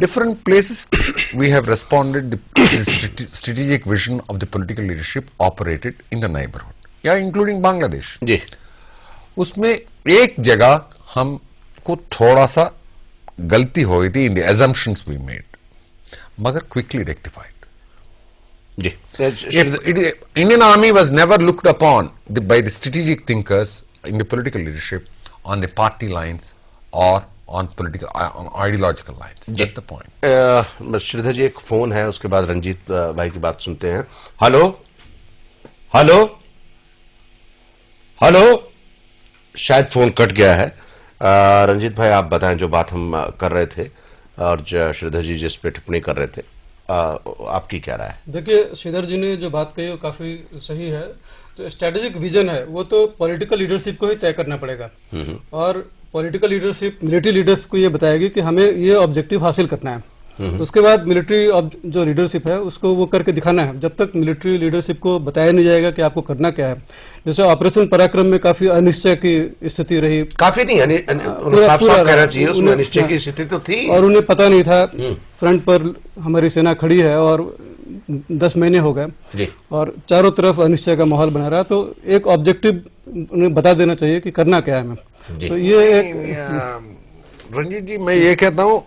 Different places we have responded the strategic vision of the political leadership operated in the neighborhood, या including बांग्लादेश। जी, उसमें एक जगह हमको थोड़ा सा गलती हो गई थी in the assumptions we made, मगर quickly rectified। Ji, Indian Army was never looked upon by the strategic thinkers in the political leadership on the party lines or on political, on ideological lines. That's the point. Shridhar जी, एक फोन है, उसके बाद रंजीत भाई की बात सुनते हैं। हेलो हेलो हेलो, शायद फोन कट गया है। रंजीत भाई, आप बताएं जो बात हम कर रहे थे और श्रीधर जी जिस पे टिप्पणी कर रहे थे, आपकी क्या राय है? देखिए, श्रीधर जी ने जो बात कही वो काफी सही है। तो स्ट्रेटेजिक विजन है वो तो पॉलिटिकल लीडरशिप को ही तय करना पड़ेगा, और पॉलिटिकल लीडरशिप मिलिट्री लीडर्स को ये बताएगी कि हमें ये ऑब्जेक्टिव हासिल करना है। उसके बाद मिलिट्री जो लीडरशिप है उसको वो करके दिखाना है। जब तक मिलिट्री लीडरशिप को बताया नहीं जाएगा कि आपको करना क्या है, जैसे ऑपरेशन पराक्रम में काफी अनिश्चय की स्थिति रही, काफी नहीं साफ कहना चाहिए, उसमें अनिश्चय की स्थिति तो थी और उन्हें पता नहीं था फ्रंट पर हमारी सेना खड़ी है और 10 महीने हो गए और चारों तरफ अनिश्चय का माहौल बना रहा। तो एक ऑब्जेक्टिव उन्हें बता देना चाहिए कि करना क्या है हमें। तो ये रंजीत जी, मैं ये कहता हूं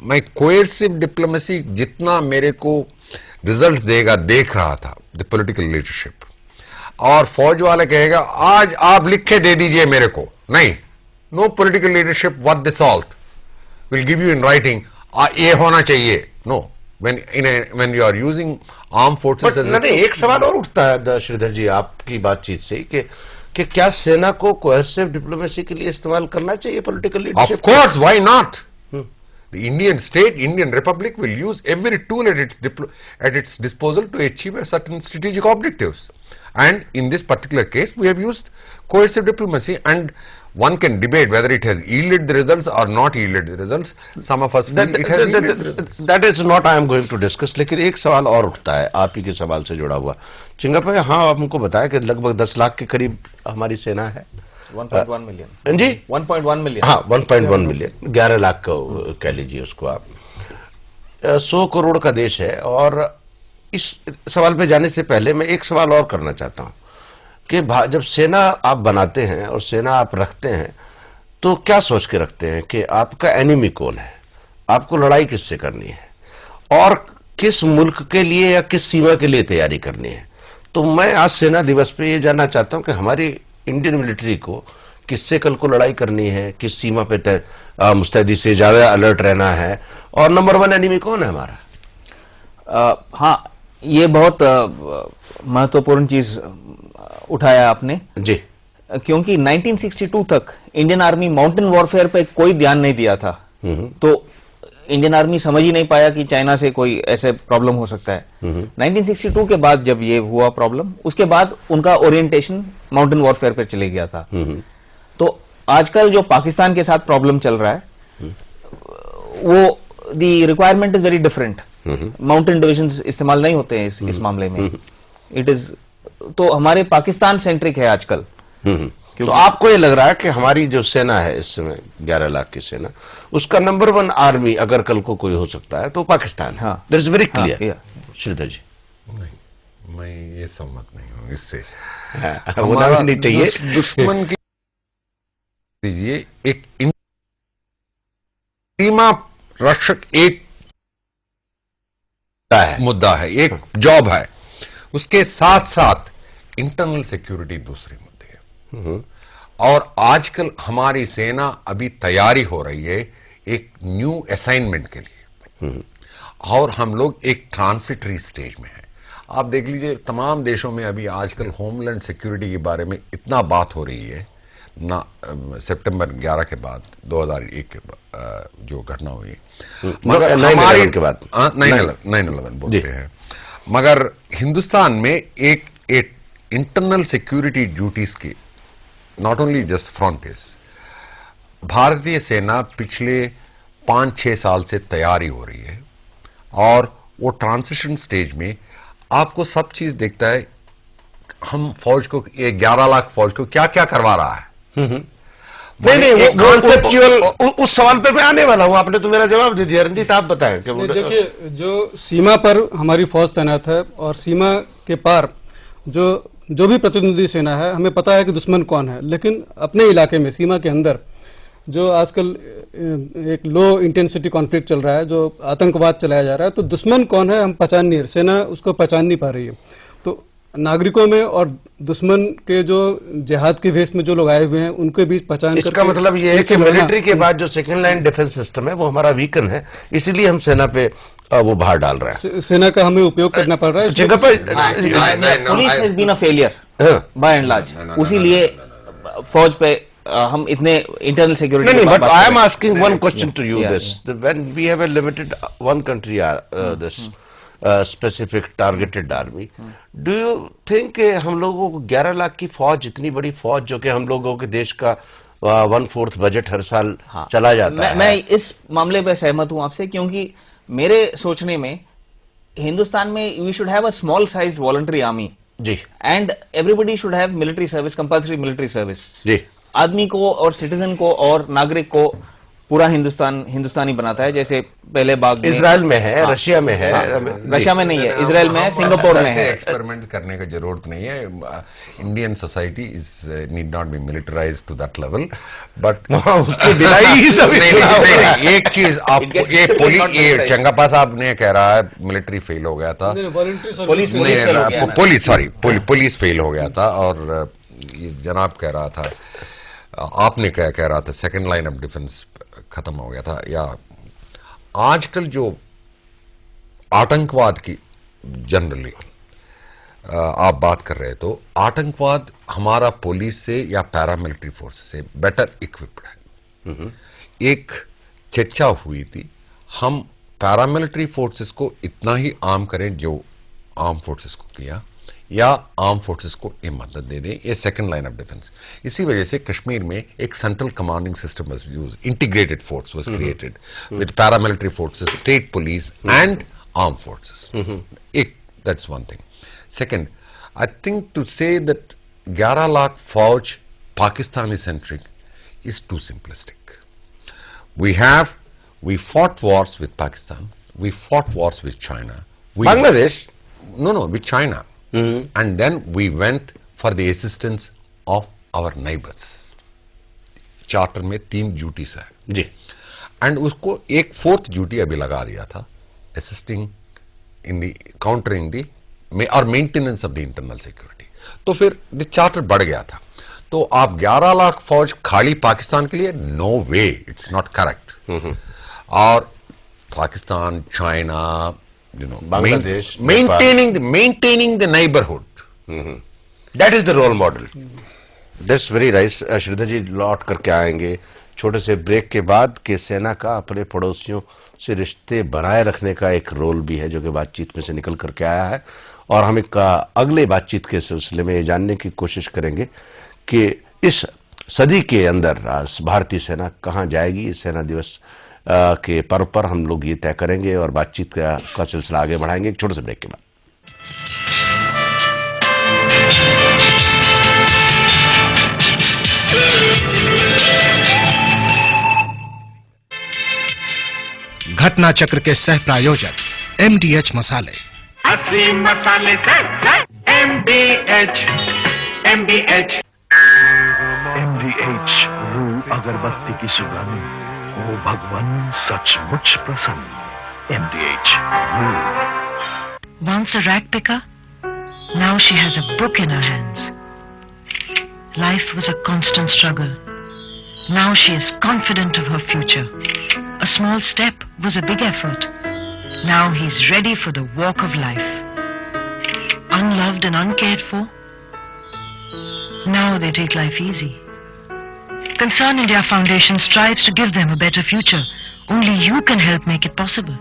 मैं कोएर्सिव डिप्लोमेसी जितना मेरे को रिजल्ट देगा देख रहा था द पॉलिटिकल लीडरशिप, और फौज वाले कहेगा आज आप लिख के दे दीजिए मेरे को, नहीं, no political leadership what the salt will give you in writing, ये होना चाहिए। नो, when you are using armed forces as नहीं, एक सवाल और उठता है श्रीधर जी आपकी बातचीत से कि क्या सेना को कोएर्सिव डिप्लोमेसी के लिए इस्तेमाल करना चाहिए political leadership? Of course, why not? The Indian state, Indian Republic will use every tool at its disposal to achieve a certain strategic objectives. And in this particular case, we have used coercive diplomacy. And one can debate whether it has yielded the results or not yielded the results. Some of us feel it has yielded the results. That is not I am going to discuss. लेकिन एक सवाल और उठता है आप ही के सवाल से जुड़ा हुआ। चिंगापा, हाँ, आप हमको बताया कि लगभग 10 लाख के करीब हमारी सेना है। 1.1 मिलियन जी, 1.1 मिलियन, हाँ 1.1 मिलियन, 11 लाख का कह लीजिए उसको आप। 100 करोड़ का देश है। और इस सवाल पे जाने से पहले मैं एक सवाल और करना चाहता हूं कि जब सेना आप बनाते हैं और सेना आप रखते हैं तो क्या सोच के रखते हैं कि आपका एनिमी कौन है, आपको लड़ाई किससे करनी है और किस मुल्क के लिए या किस सीमा के लिए तैयारी करनी है। तो मैं आज सेना दिवस पे ये जानना चाहता हूं कि हमारी इंडियन मिलिट्री को किससे कल को लड़ाई करनी है, किस सीमा पे मुस्तैदी से ज्यादा अलर्ट रहना है, और नंबर 1 एनिमी कौन है हमारा। हाँ, ये बहुत महत्वपूर्ण चीज उठाया आपने जी, क्योंकि 1962 तक इंडियन आर्मी माउंटेन वॉरफेयर पे कोई ध्यान नहीं दिया था। तो इंडियन आर्मी समझ ही नहीं पाया कि चाइना से कोई ऐसे प्रॉब्लम हो सकता है। 1962 के बाद जब ये हुआ प्रॉब्लम, उसके बाद उनका ओरिएंटेशन माउंटेन वॉरफेयर पे चले गया था। तो आजकल जो पाकिस्तान के साथ प्रॉब्लम चल रहा है वो the requirement is very different. Mountain division इस्तेमाल नहीं होते हैं इस मामले में। इट इज, तो हमारे पाकिस्तान सेंट्रिक है आजकल। तो आपको ये लग रहा है कि हमारी जो सेना है इस समय 11 लाख की सेना, उसका नंबर 1 आर्मी अगर कल को कोई हो सकता है तो पाकिस्तान है। That is very clear. Shridhar ji, नहीं, मैं ये सहमत नहीं हूं इससे। होना नहीं चाहिए। दुश्मन की दीजिए, एक सीमा रक्षक एक मुद्दा है, एक जॉब है, उसके साथ साथ इंटरनल सिक्योरिटी दूसरे मुद्दे है। और आजकल हमारी सेना अभी तैयारी हो रही है एक न्यू असाइनमेंट के लिए, और हम लोग एक ट्रांसिटरी स्टेज में हैं। आप देख लीजिए, तमाम देशों में अभी आजकल होमलैंड सिक्योरिटी के बारे में इतना बात हो रही है ना, सितंबर 11 के बाद, 2001 के बाद जो घटना हुई, मगर हमारी 9/11 बोलते हैं, मगर हिंदुस्तान में एक इंटरनल सिक्योरिटी ड्यूटीज की, नॉट ओनली जस्ट फ्रंटियर्स, भारतीय सेना पिछले 5-6 साल से तैयारी हो रही है। और वो ट्रांजिशन स्टेज में आपको सब चीज देखता है, हम फौज को, ये 11 लाख फौज को क्या क्या करवा रहा है। नहीं, उस सवाल पे मैं आने वाला हूं, आपने तो मेरा जवाब दे दिया। रंजीत, आप बताएं। देखिए, जो सीमा पर हमारी फौज तैनात है और सीमा के पार जो भी प्रतिनिधि सेना है, हमें पता है कि दुश्मन कौन है। लेकिन अपने इलाके में, सीमा के अंदर जो आजकल एक लो इंटेंसिटी कॉन्फ्लिक्ट चल रहा है, जो आतंकवाद चलाया जा रहा है, तो दुश्मन कौन है हम पहचान नहीं, सेना उसको पहचान नहीं पा रही है। तो नागरिकों में और दुश्मन के जो जिहाद के भेष में जो लोग आए हुए हैं उनके बीच पहचान। इसका मतलब ये है कि मिलिट्री के बाद जो सेकंड लाइन डिफेंस सिस्टम है वो हमारा वीकन है, इसीलिए हम सेना पे वो भार डाल रहे हैं। सेना का हमें उपयोग करना पड़ रहा है। Police has been a failure by and large, उसीलिए फौज पे हम इतने इंटरनल सिक्योरिटी। नहीं, but I am asking one question to you this, when we have a limited one country this specific targeted army, do you think हम लोगों को 11 लाख की फौज, इतनी बड़ी फौज जो कि हम लोगों के देश का 1/4 बजट हर साल चला जाता है। मैं इस मामले पे सहमत हूं आपसे, क्योंकि मेरे सोचने में हिंदुस्तान में we should have a small sized voluntary army जी, and everybody should have military service, compulsory military service जी। आदमी को और सिटीजन को और नागरिक को पूरा हिंदुस्तानी बनाता है। जैसे पहले बाग में इजराइल में है, रशिया में है, रशिया में नहीं है, इजराइल में है, सिंगापुर में है। एक्सपेरिमेंट करने की जरूरत नहीं है। Indian society is need not be militarized to that level, but उसके बिना ही सब एक चीज आपको, ये चंगापा साहब ने कह रहा है मिलिट्री फेल हो गया था, पुलिस फेल हो गया था, और ये जनाब कह रहा था, आपने क्या कह रहा था, सेकंड लाइन ऑफ डिफेंस खत्म हो गया था। या आजकल जो आतंकवाद की जनरली आप बात कर रहे, तो आतंकवाद हमारा पुलिस से या पैरामिलिट्री फोर्स से बेटर इक्विप्ड है। एक चर्चा हुई थी, हम पैरामिलिट्री फोर्सेस को इतना ही आर्म करें जो आर्म फोर्सेस को किया, या आर्म फोर्सेस को ये मदद दे दें, ये सेकंड लाइन ऑफ डिफेंस। इसी वजह से कश्मीर में एक central commanding system was used, integrated force was created with paramilitary forces, state police and arm forces. एक that's one thing. Second, I think to say that 11 lakh फौज Pakistani centric is too simplistic. We fought wars with Pakistan. We fought wars with China. Bangladesh? No, with China. And then we went for the assistance of our neighbors. Charter में 3 duties है जी, and उसको एक 4th duty अभी लगा दिया था, assisting in the countering the or maintenance of the internal security. तो फिर the charter बढ़ गया था। तो आप 11 लाख फौज खाली पाकिस्तान के लिए, no way, it's not correct. और Pakistan, China, Bangladesh, maintaining the neighborhood. That is the role model. That's very nice. Shridhar ji लौट करके आएंगे छोटे से ब्रेक के बाद कि सेना का अपने पड़ोसियों से रिश्ते बनाए रखने का एक रोल भी है जो कि बातचीत में से निकल करके आया है, और हम एक अगले बातचीत के सिलसिले में ये जानने की कोशिश करेंगे कि इस सदी के अंदर भारतीय सेना कहां जाएगी। इस सेना दिवस के पर्व पर हम लोग ये तय करेंगे और बातचीत का सिलसिला आगे बढ़ाएंगे एक छोटे से ब्रेक के बाद। घटना चक्र के सह प्रायोजक MDH मसाले, असली मसाले से MDH MDH रूह अगरबत्ती की सुगंध, ओ भगवान सचमुच प्रसन्न। MDH रूह। Once a rag picker, now she has a book in her hands. Life was a constant struggle. Now she is confident of her future. A small step was a big effort. Now he's ready for the walk of life. Unloved and uncared for, now they take life easy. Concern India Foundation strives to give them a better future. Only you can help make it possible.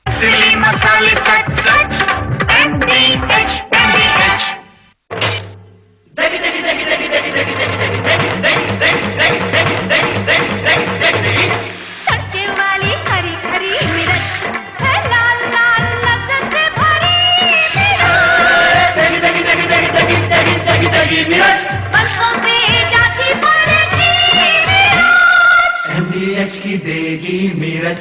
असली मसाले सच MDH MDH। तड़के वाली हरी हरी मिर्च है, लाल लाल लज्जत से भरी मिर्च, बरसों से जाती पड़ती मिर्च। MDH की देगी मिर्च,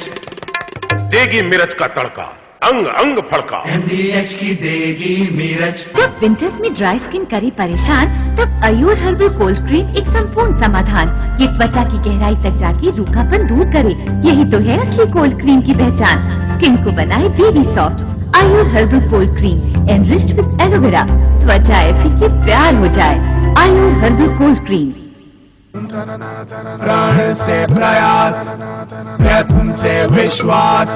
देगी मिर्च का तड़का, अंग अंग फड़का। MDH की देगी मिर्च। जब विंटर्स में ड्राई स्किन करी परेशान, तब अयूर हर्बल कोल्ड क्रीम एक संपूर्ण समाधान। ये त्वचा की गहराई तक जाके रूखापन दूर करे, यही तो है असली कोल्ड क्रीम की पहचान। स्किन को बनाए baby soft. Ayur herbal cold cream enriched with aloe vera, त्वचा ऐसी कि प्यार हो जाए। Ayur herbal cold cream. प्राण से प्रयास, प्रयत्न से विश्वास,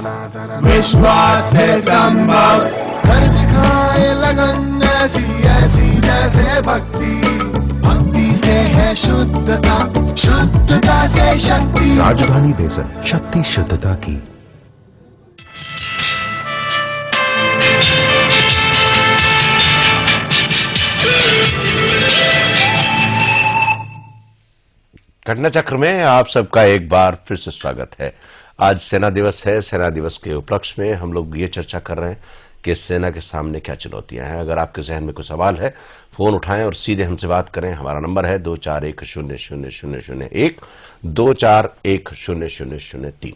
विश्वास से संभव। कर दिखाए लगन ऐसी ऐसी जैसे भक्ति, भक्ति से है शुद्धता, शुद्धता से शक्ति। राजधानी बेसन, शक्ति शुद्धता की। घटना चक्र में आप सबका एक बार फिर से स्वागत है। आज सेना दिवस है। सेना दिवस के उपलक्ष्य में हम लोग ये चर्चा कर रहे हैं कि सेना के सामने क्या चुनौतियां हैं। अगर आपके जहन में कोई सवाल है, फोन उठाएं और सीधे हमसे बात करें। हमारा नंबर है 24100001, 241003।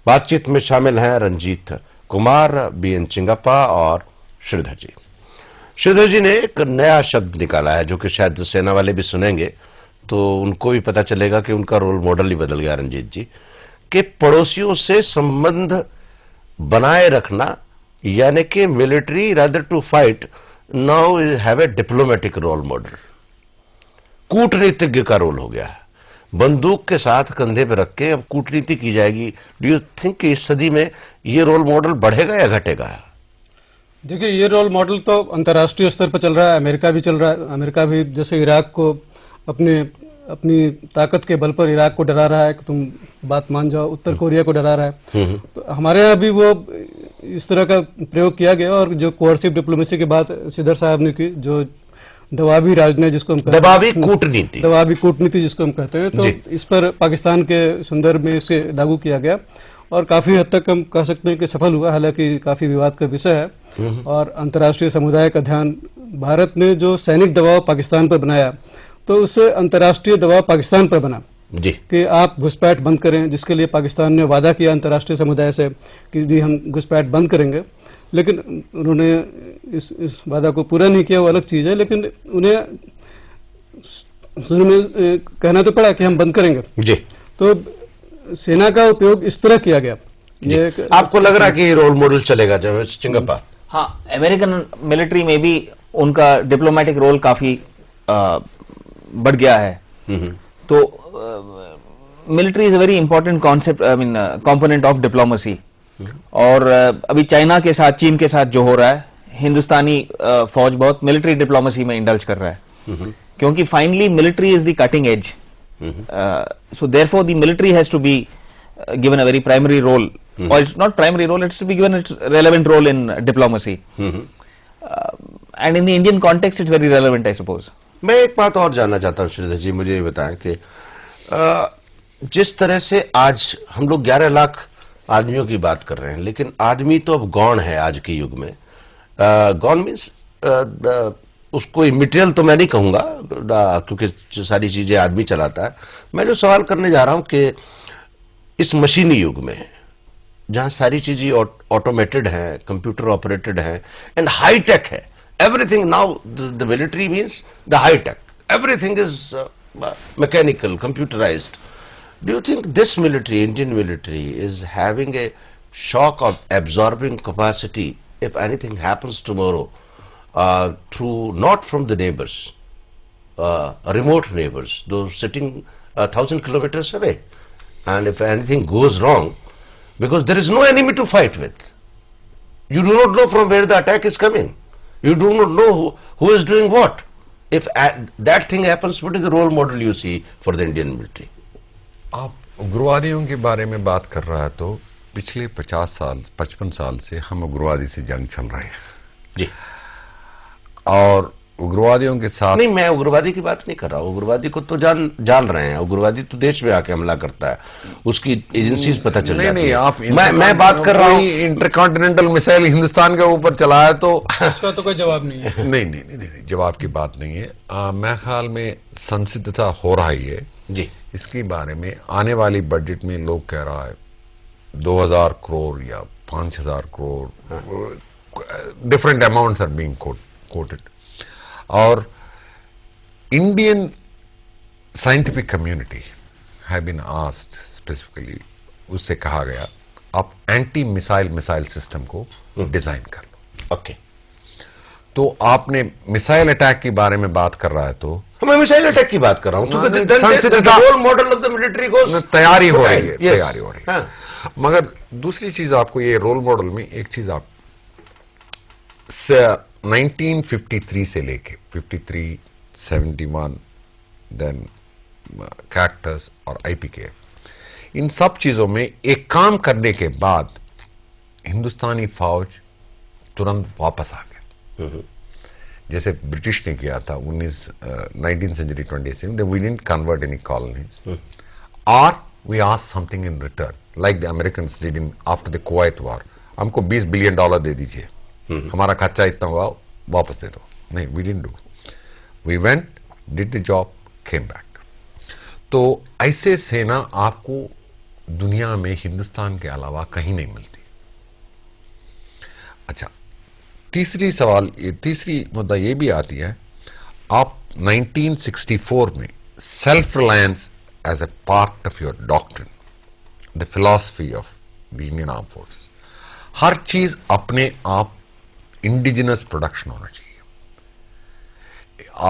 बातचीत में शामिल हैं रंजीत कुमार, BN चिंगप्पा और श्रीधर जी। श्रीधर जी ने एक नया शब्द निकाला है जो कि शायद सेना वाले भी सुनेंगे तो उनको भी पता चलेगा कि उनका रोल मॉडल ही बदल गया। रंजीत जी, कि पड़ोसियों से संबंध बनाए रखना, यानी कि military rather to fight now have a diplomatic role model. कूटनीतिज्ञ का रोल हो गया है, बंदूक के साथ कंधे पे रख के अब कूटनीति की जाएगी। डू यू थिंक कि इस सदी में ये रोल मॉडल बढ़ेगा या घटेगा? देखिए, ये रोल मॉडल तो अंतर्राष्ट्रीय स्तर पर चल रहा है, अमेरिका भी चल रहा है। अमेरिका भी जैसे इराक को अपनी ताकत के बल पर इराक को डरा रहा है कि तुम बात मान जाओ, उत्तर कोरिया को डरा रहा है। तो हमारे यहाँ भी वो इस तरह का प्रयोग किया गया और जो कोअर्सिव डिप्लोमेसी की बात श्रीधर साहब ने की, जो दबावी राजनीति जिसको हम दबावी कूटनीति, दबावी कूटनीति जिसको हम कहते हैं, तो इस पर पाकिस्तान के संदर्भ में इसे लागू किया गया और काफी हद तक हम कह सकते हैं कि सफल हुआ, हालांकि काफी विवाद का विषय है। और अंतर्राष्ट्रीय समुदाय का ध्यान, भारत ने जो सैनिक दबाव पाकिस्तान पर बनाया तो उससे अंतर्राष्ट्रीय दबाव पाकिस्तान पर बना जी कि आप घुसपैठ बंद करें, जिसके लिए पाकिस्तान ने वादा किया अंतर्राष्ट्रीय समुदाय से कि जी हम घुसपैठ बंद करेंगे, लेकिन उन्होंने इस वादा को पूरा नहीं किया, वो अलग चीज है, लेकिन उन्हें शुरू में कहना तो पड़ा कि हम बंद करेंगे जी। तो सेना का उपयोग इस तरह किया गया। ये आपको लग रहा है कि ये रोल मॉडल चलेगा जब चिंगप्पा? हाँ, अमेरिकन मिलिट्री में भी उनका डिप्लोमेटिक रोल काफी बढ़ गया है। तो military is a very important concept, I mean component of diplomacy. और अभी चाइना के साथ, चीन के साथ जो हो रहा है, हिंदुस्तानी फौज बहुत मिलिट्री डिप्लोमेसी में इंडल्ज कर रहा है, क्योंकि finally military is the cutting edge. So therefore the military has to be given a very primary role, or it's not primary role, it's to be given its relevant role in diplomacy. And in the Indian context it's very relevant, I suppose. मैं एक बात और जानना चाहता हूँ श्रीधर जी, मुझे ये बताएं कि जिस तरह से आज हम लोग 11 लाख आदमियों की बात कर रहे हैं, लेकिन आदमी तो अब गौण है आज के युग में। गौण मीन्स उसको मटेरियल तो मैं नहीं कहूंगा, क्योंकि सारी चीजें आदमी चलाता है। मैं जो सवाल करने जा रहा हूं कि इस मशीनी युग में जहां सारी चीजें ऑटोमेटेड है, कंप्यूटर ऑपरेटेड है एंड हाई टेक है, everything now the military means the high tech, everything is mechanical, computerised. Do you think this military, Indian military, is having a shock of absorbing capacity if anything happens tomorrow? Through not from the neighbors, remote neighbors, those sitting 1,000 kilometers away, and if anything goes wrong, because there is no enemy to fight with, you do not know from where the attack is coming, you do not know who is doing what. If that thing happens, what is the role model you see for the Indian military? आप उग्रवादियों के बारे में बात कर रहा है तो पिछले 50 साल 55 साल से हम उग्रवादी से जंग चल रहे हैं जी। और उग्रवादियों के साथ नहीं, मैं उग्रवादी की बात नहीं कर रहा हूं, उग्रवादी को तो जान रहे हैं, उग्रवादी तो देश में आके हमला करता है, उसकी एजेंसीज पता चल जाती है। आप मैं बात कर रहा हूं, इंटरकॉन्टिनेंटल मिसाइल हिंदुस्तान के ऊपर चला है तो इसका तो कोई जवाब नहीं है। नहीं, जवाब की बात नहीं है। मैं ख्याल में संसिद्धता हो रहा ही है जी इसके बारे में। आने वाली बजट में लोग कह रहा है 2000 करोड़ या 5000 crore, different amounts are being quoted, और Indian scientific community have been asked specifically, उससे कहा गया आप एंटी मिसाइल सिस्टम को डिजाइन कर लो। ओके, तो आपने मिसाइल अटैक के बारे में बात कर रहा है तो मैं मिसाइल अटैक की बात कर रहा हूं, role model of the military को तैयारी हो रही है। मगर दूसरी चीज आपको ये रोल मॉडल में एक चीज आप 1953 से लेके 53, 71, देन कैक्टस और आईपीके, इन सब चीजों में एक काम करने के बाद हिंदुस्तानी फौज तुरंत वापस आ गया, जैसे ब्रिटिश ने किया था 19th century 20th century. We didn't convert any colonies, or we asked something in return, like the Americans did after the Kuwait war. हमको $20 billion दे दीजिए, हमारा खर्चा इतना हुआ, वापस दे दो। नहीं, we didn't do. We went, did the job, came back. तो ऐसे सेना आपको दुनिया में हिंदुस्तान के अलावा कहीं नहीं मिलती। अच्छा, तीसरी मुद्दा ये भी आती है, आप 1964 में self reliance as a part of your doctrine, the philosophy of the Indian arm forces, हर चीज अपने आप इंडिजिनस प्रोडक्शन होना चाहिए।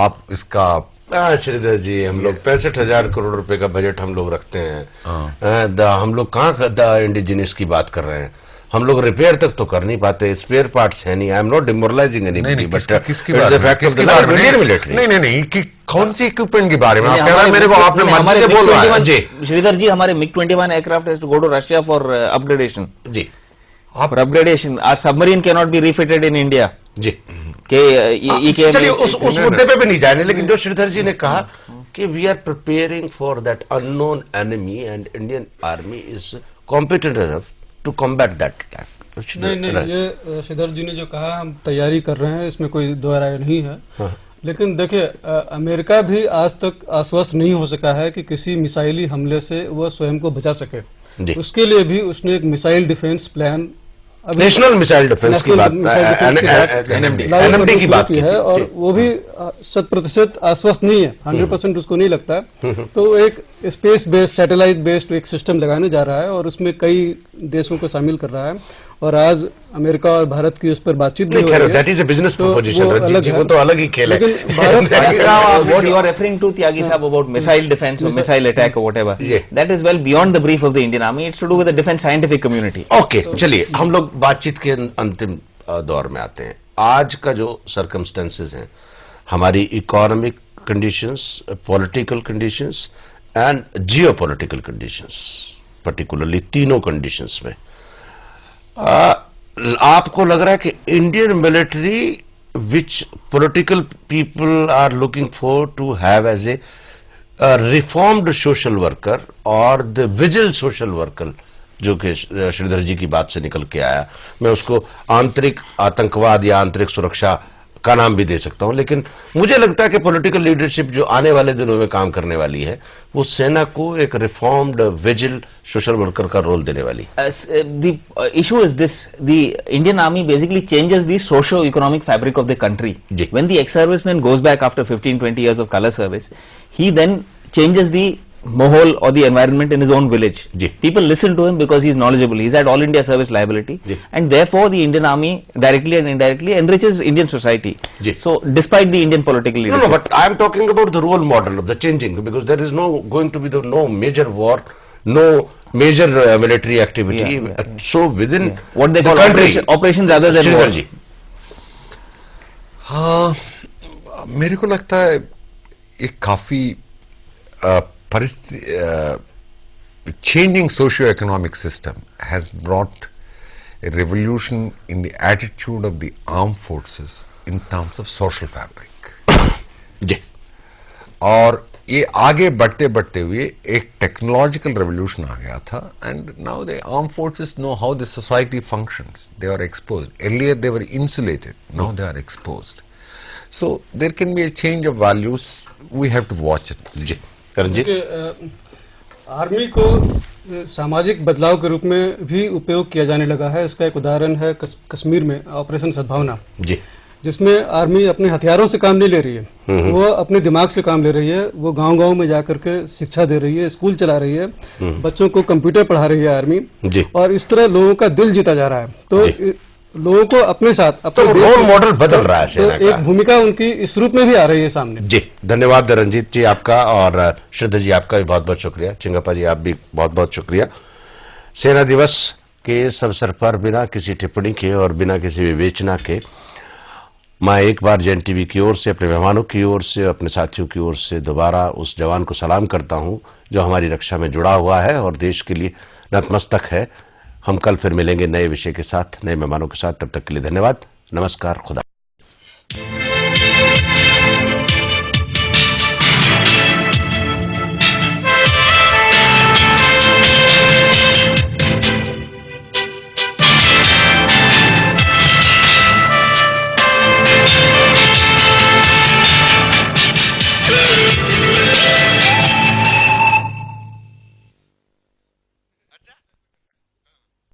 आप इसका श्रीधर जी, हम लोग 65,000 करोड़ रुपए का बजट हम लोग रखते हैं, हम लोग कहाँ इंडिजिनस की बात कर रहे हैं? हम लोग रिपेयर तक तो कर नहीं पाते, स्पेयर पार्ट्स है नहीं। आई am not demoralising anybody, but किसकी बात नहीं, कि कौन सी इक्विपमेंट के बारे में आप कह रहे हैं? मेरे को आपने मन से बोल रहा है। श्रीधर जी, हमारे MiG-21 aircraft has to go to Russia for upgradation. जी, For upgradation, our submarine cannot be refitted in India. जी चलिए उस मुद्दे पे भी नहीं जाने, लेकिन जो श्रीधर जी ने कहा कि we are preparing for that unknown enemy and Indian army is competent enough to combat that attack. नहीं, ये श्रीधर जी ने जो कहा हम तैयारी कर रहे हैं, इसमें कोई दो राय नहीं है। हाँ। लेकिन देखिए, अमेरिका भी आज तक आश्वस्त नहीं हो सका है कि किसी मिसाइली हमले से वह स्वयं को बचा सके। उसके लिए भी उसने एक missile defence plan, national missile defence की बात, एनएमडी की बात की है, और वो भी 100% आश्वस्त नहीं है, 100% उसको नहीं लगता। तो एक स्पेस बेस्ड, सैटेलाइट बेस्ड एक सिस्टम लगाने जा रहा है और उसमें कई देशों को शामिल कर रहा है, और आज अमेरिका और भारत की उस पर बातचीत भी हो रही है। That is a business proposition, Ranjeet ji, वो तो अलग ही खेल है। What you are referring to, Tyagi Sahab, about missile defense or missile attack or whatever, that is well beyond the brief of the Indian Army. It's to do with the defense scientific community. Okay, चलिए हम लोग बातचीत के अंतिम दौर में आते हैं। आज का जो सर्कमस्टेंसेस हैं, हमारी economic conditions, political conditions and geopolitical conditions, particularly तीनों कंडीशंस में आपको लग रहा है कि Indian military which political people are looking for to have as a reformed social worker और द विजिल सोशल वर्कर, जो कि श्रीधर जी की बात से निकल के आया, मैं उसको आंतरिक आतंकवाद या आंतरिक सुरक्षा का नाम भी दे सकता हूं, लेकिन मुझे लगता है कि पॉलिटिकल लीडरशिप जो आने वाले दिनों में काम करने वाली है, वो सेना को एक रिफॉर्म्ड विजिल सोशल वर्कर का रोल देने वाली है। The issue is this: the Indian Army basically changes the socio-economic fabric of the country. When the ex-serviceman goes back after 15-20 years of color service, he then changes the Mohol or the environment in his own village. People listen to him because he's knowledgeable. He's had all India service liability, and therefore the Indian Army directly and indirectly enriches Indian society. So, despite the Indian political leadership, no, but I am talking about the role model of the changing, because there is going to be no major war, no major military activity. So within what they call operations other than war. हाँ, मेरे को लगता है एक काफी changing socio-economic system has brought a revolution in the attitude of the armed forces in terms of social fabric. और ये आगे बढ़ते बढ़ते हुए एक टेक्नोलॉजिकल रेवोल्यूशन आ गया था, and now the armed forces know how the society functions. They are exposed. Earlier they were insulated. Now they are exposed. So there can be a change of values. We have to watch it. Army को सामाजिक बदलाव के रूप में भी उपयोग किया जाने लगा है। इसका एक उदाहरण है कश्मीर में ऑपरेशन सद्भावना, जिसमें आर्मी अपने हथियारों से काम नहीं ले रही है, वो अपने दिमाग से काम ले रही है। वो गांव-गांव में जाकर के शिक्षा दे रही है, स्कूल चला रही है, बच्चों को कंप्यूटर पढ़ा रही है आर्मी, और इस तरह लोगों का दिल जीता जा रहा है। तो लोगों को अपने साथ अपने रोल मॉडल बदल रहा है सेना का। एक भूमिका उनकी इस रूप में भी आ रही है सामने। जी, धन्यवाद रंजीत जी आपका, और श्रीधर जी आपका भी बहुत बहुत शुक्रिया। चिंगप्पा जी आप भी बहुत बहुत शुक्रिया। सेना दिवस के इस अवसर पर बिना किसी टिप्पणी के और बिना किसी विवेचना के मैं एक बार जैन टीवी की ओर से, अपने मेहमानों की ओर से, अपने साथियों की ओर से दोबारा उस जवान को सलाम करता हूं जो हमारी रक्षा में जुड़ा हुआ है और देश के लिए नतमस्तक है। हम कल फिर मिलेंगे नए विषय के साथ, नए मेहमानों के साथ। तब तक के लिए धन्यवाद, नमस्कार, खुदा।